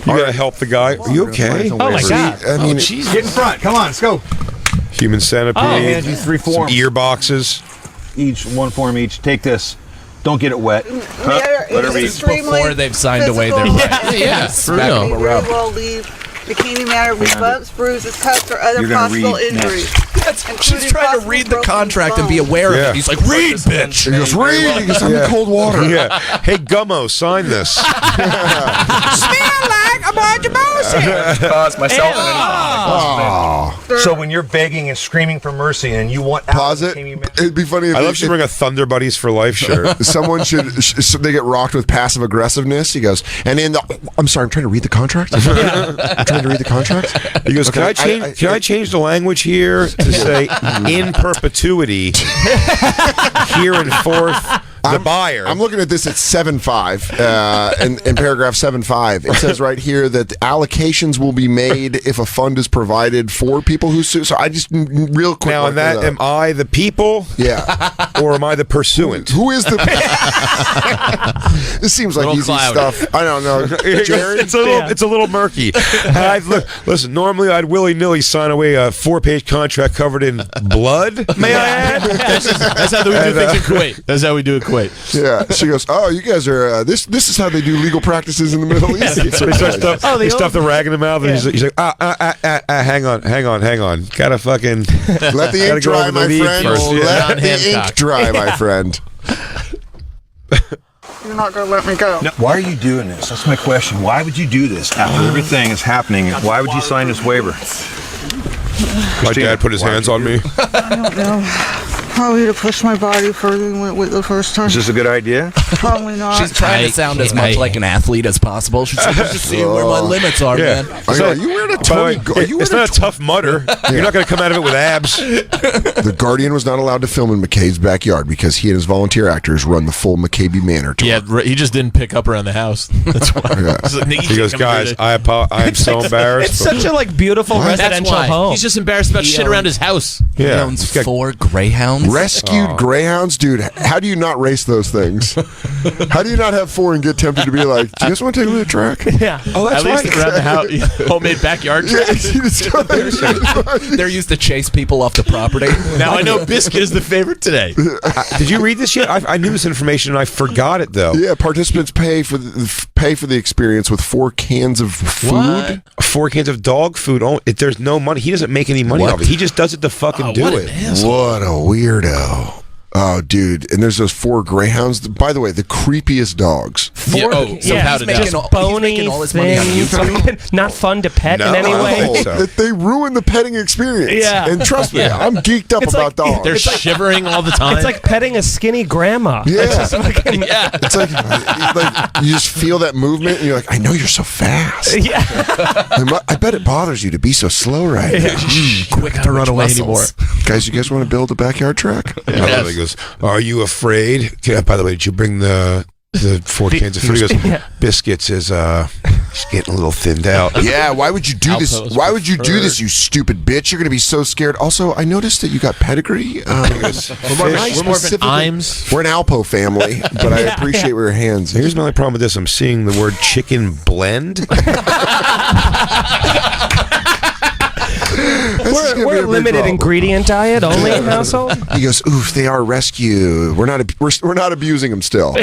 You gotta help the guy. Are you okay? Oh my God! I mean, Get in front. Come on, let's go. Human centipede. I'll hand you 3 forms. Ear boxes. Each, 1 form each. Take this. Don't get it wet. Before they've signed away their rights. Yes, May very well leave McCamey Manor with bumps, bruises, cuts, or other possible injuries. She's trying to read the contract and be aware of it. He's like, read, bitch. He goes, read. He goes, I'm in cold water. Yeah. Hey, Gummo, sign this. Smell like a bunch of bullshit. It's myself. So when you're begging and screaming for mercy and you want pause it, it'd be funny if I love you bring a Thunder Buddies for Life shirt. Someone they get rocked with passive aggressiveness. He goes, and in the I'm sorry, I'm trying to read the contract. I'm trying to read the contract. He goes, can I change the language here to say in perpetuity here and forth the buyer. I'm looking at this at 7.5 in paragraph 7.5. It says right here that the allocations will be made if a fund is provided for people who sue. So I just real quick. Now, am I the people? Yeah. Or am I the pursuant? Who is the? This seems like easy stuff. I don't know. Jared? It's a little murky. Listen, normally I'd willy-nilly sign away a 4-page contract covered in blood. May I add? That's how we do things in Kuwait. That's how we do it. Kuwait. Yeah, she goes, oh, you guys are this is how they do legal practices in the Middle East. They stuff the rag in the mouth, and he's like, hang on, gotta fucking let the ink dry, my friend. Let the ink dry, my friend. You're not gonna let me go. No, why are you doing this? That's my question. Why would you do this after everything is happening? Why would you sign this waiver? My dad put his hands on me. I don't know. Probably to push my body further than went the first time. Is this a good idea? Probably not. She's trying to sound as much like an athlete as possible. She's just seeing where my limits are, man. Are you wearing a Tony? It's not a tough mutter. You're not going to come out of it with abs. The Guardian was not allowed to film in McKay's backyard because he and his volunteer actors run the full McCamey Manor tour. Yeah, he just didn't pick up around the house. That's why. He goes, guys, I am so embarrassed. It's such a beautiful residential home. He's just embarrassed about shit around his house. He owns 4 greyhounds. Rescued greyhounds, dude. How do you not race those things? How do you not have 4 and get tempted to be like, do you guys want to take a look at the track? Yeah. Oh, that's at least around the house, homemade backyard track. They're used to chase people off the property. Now I know Biscuit is the favorite today. Did you read this yet? I knew this information and I forgot it though. Yeah, participants pay for the experience with 4 cans of food. What? 4 cans of dog food. There's no money. He doesn't make any money off it. He just does it to fucking do it. What a weirdo. Oh, dude. And there's those 4 greyhounds. By the way, the creepiest dogs. He's making all his money on YouTube. Not fun to pet in any way. They ruin the petting experience. Yeah. And trust me, I'm geeked up about dogs. They're shivering all the time. It's like petting a skinny grandma. Yeah. It's like you just feel that movement and you're like, I know you're so fast. Yeah. I bet it bothers you to be so slow right now. Quick to run away anymore. Guys, you guys want to build a backyard track? He goes, are you afraid? Yeah, by the way, did you bring the 4 cans of food? He goes, Biscuits is she's getting a little thinned out. Yeah, why would you do this? Why would you do this, you stupid bitch? You're going to be so scared. Also, I noticed that you got pedigree. We're more of an Imes. We're an Alpo family, but I appreciate where your hands. Here's my only problem with this. I'm seeing the word chicken blend. We're a limited ingredient diet only household. He goes, oof, they are rescue. We're not abusing them still.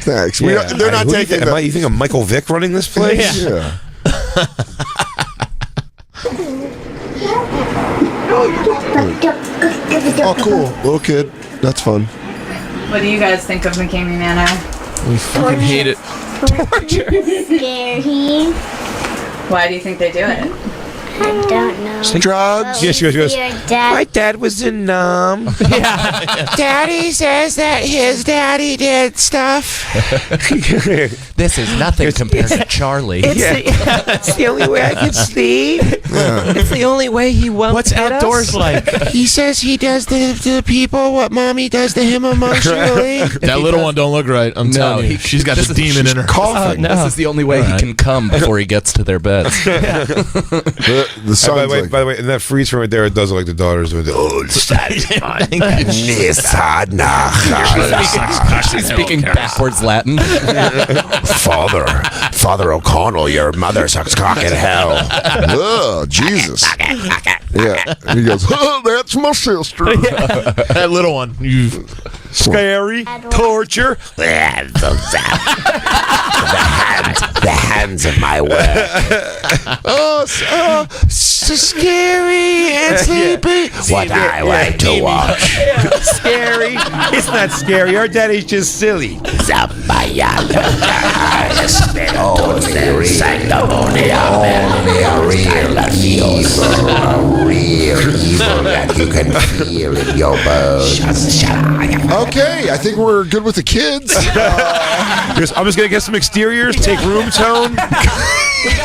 Thanks. They're not taking. You think I'm Michael Vick running this place? Yeah. Oh, cool. Little kid. That's fun. What do you guys think of McCamey Manor? We fucking hate it. Scary. Why do you think they do it? I don't know. Drugs. Yeah, she goes. My dad was in Daddy says that his daddy did stuff. This is nothing compared to Charlie. It's the only way I can sleep. It's the only way he won't. What's outdoors like? He says he does to the people what mommy does to him emotionally. That little one don't look right. I'm telling you. She's got this demon in her. Coughing. This is the only way he can come before he gets to their beds. The son's by the way, in that freeze frame right there, it does look like the daughters doing the old satisfying. She's speaking backwards Latin. Father O'Connell, your mother sucks cock in hell. Oh, Jesus. Yeah. And he goes, oh, that's my sister. That little one. Scary, torture. The hands of my work. So scary and sleepy. What I like to watch. Scary. It's not scary. Our daddy's just silly. Real evil that you can feel in your bones. Okay, I think we're good with the kids. I'm just going to get some exteriors, take room tone.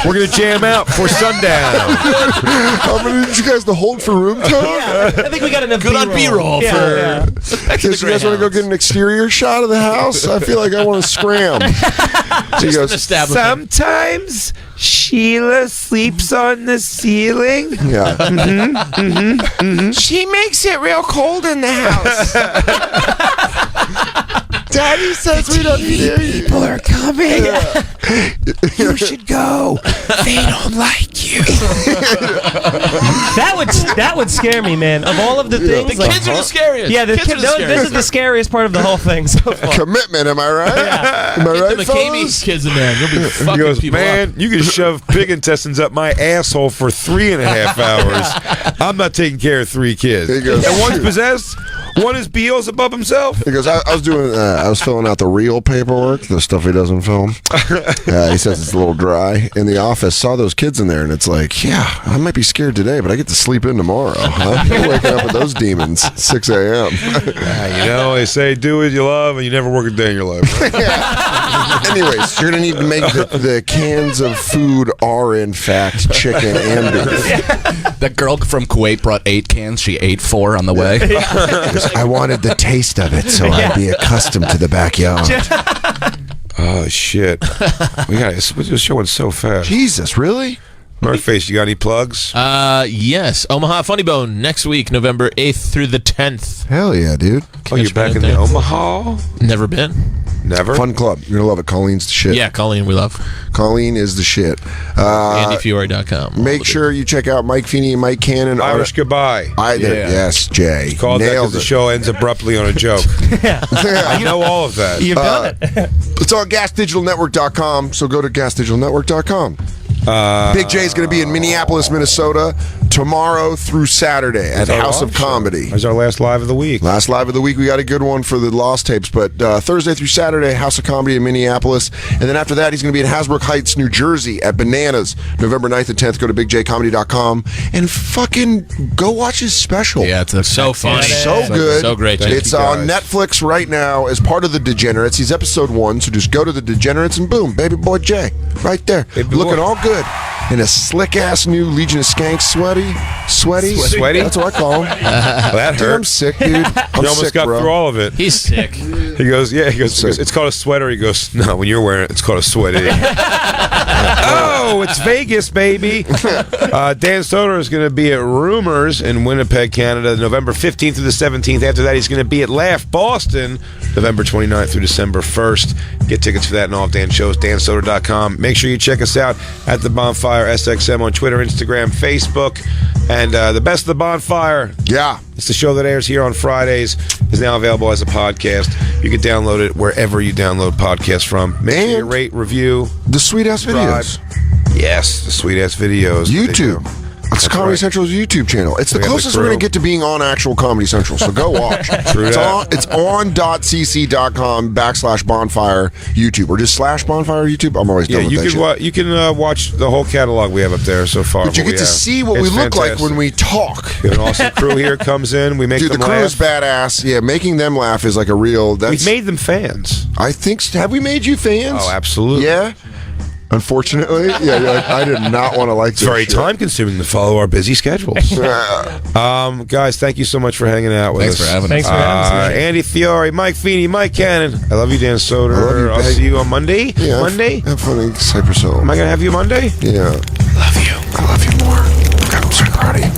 We're going to jam out for sundown. I'm going to need you guys to hold for room tone. Yeah, I think we got enough good on B-roll for... You guys want to go get an exterior shot of the house? I feel like I want to scram. He goes, sometimes Sheila sleeps on the ceiling. Yeah. She makes it real cold in the house. Daddy says we don't hear you. People are coming. You should go. They don't like you. That would scare me, man. Of all of the things, the kids are the scariest. Yeah, this is the scariest part of the whole thing so far. Commitment, am I right? Yeah. Am I right, the McCamey kids in there. You'll be fucking He goes, people man, up. you can shove pig intestines up my asshole for 3.5 hours. I'm not taking care of 3 kids. He goes, and one's possessed. One is Beelzebub himself. He goes, I was filling out the real paperwork, the stuff he doesn't film. He says it's a little dry. In the office, saw those kids in there, and it's like, yeah, I might be scared today, but I get to sleep in tomorrow. I'm waking up with those demons, 6 a.m. They say do what you love, and you never work a day in your life. Anyways, you're going to need to make the cans of food are, in fact, chicken and beef. The girl from Kuwait brought 8 cans. She ate 4 on the way. I wanted the taste of it, so I'd be accustomed to the backyard. Oh, shit. We're just showing so fast. Jesus, really? Northface, you got any plugs? Yes. Omaha Funny Bone next week, November 8th through the 10th. Hell yeah, dude. Oh, you're back in the Omaha? Never been. Never? Fun club. You're going to love it. Colleen's the shit. Yeah, Colleen we love. Colleen is the shit. AndyFiore.com. Make sure you check out Mike Feeney and Mike Cannon. Irish Goodbye. Yes, Jay. It's called that because the show ends abruptly on a joke. I know all of that. You've done it. It's on GasDigitalNetwork.com, so go to GasDigitalNetwork.com. Big J is going to be in Minneapolis, Minnesota tomorrow through Saturday at House of Comedy. That's our last live of the week. Last live of the week. We got a good one for the Lost Tapes, but Thursday through Saturday, House of Comedy in Minneapolis. And then after that, he's going to be in Hasbrook Heights, New Jersey at Bananas, November 9th and 10th. Go to bigjcomedy.com and fucking go watch his special. Yeah, it's so funny. It's so good. So great. It's on Netflix right now as part of The Degenerates. He's episode 1, so just go to The Degenerates and boom, Baby Boy J. Right there. Looking all good. In a slick-ass new Legion of Skanks sweaty? Sweaty? That's what I call him. That hurt. Dude, I'm sick, dude. I'm You almost sick, got bro. through all of it. He's sick. He goes, it's called a sweater. He goes, no, when you're wearing it, it's called a sweaty. Oh, it's Vegas, baby. Dan Soder is going to be at Rumors in Winnipeg, Canada, November 15th through the 17th. After that, he's going to be at Laugh Boston, November 29th through December 1st. Get tickets for that and all of Dan's shows, dansoder.com. Make sure you check us out at The Bonfire SXM on Twitter, Instagram, Facebook. And the Best of the Bonfire. Yeah. It's the show that airs here on Fridays. Is now available as a podcast. You can download it wherever you download podcasts from. Make sure you rate, review. The sweet-ass videos. Yes, the sweet-ass videos. YouTube. It's Comedy Central's YouTube channel. It's the closest we're going to get to being on actual Comedy Central, so go watch. It's on .cc.com/bonfire YouTube, or just /bonfire YouTube. I'm always done with that shit. You can watch the whole catalog we have up there so far. But you get to see what we look like when we talk. We have an awesome crew here comes in. We make them laugh. The crew is badass. Yeah, making them laugh is like a real... We've made them fans. I think... Have we made you fans? Oh, absolutely. Yeah? Unfortunately, yeah, you're like, I did not want to like this. It's very time consuming to follow our busy schedules. Guys, thank you so much for hanging out with us. Thanks for having us. Andy Fiore, Mike Feeney, Mike Cannon. I love you, Dan Soder. I'll see you on Monday. Yeah, Monday? Have fun in Cypress Hill. Am I going to have you Monday? Yeah. Love you. I love you more. I'm so proud of you.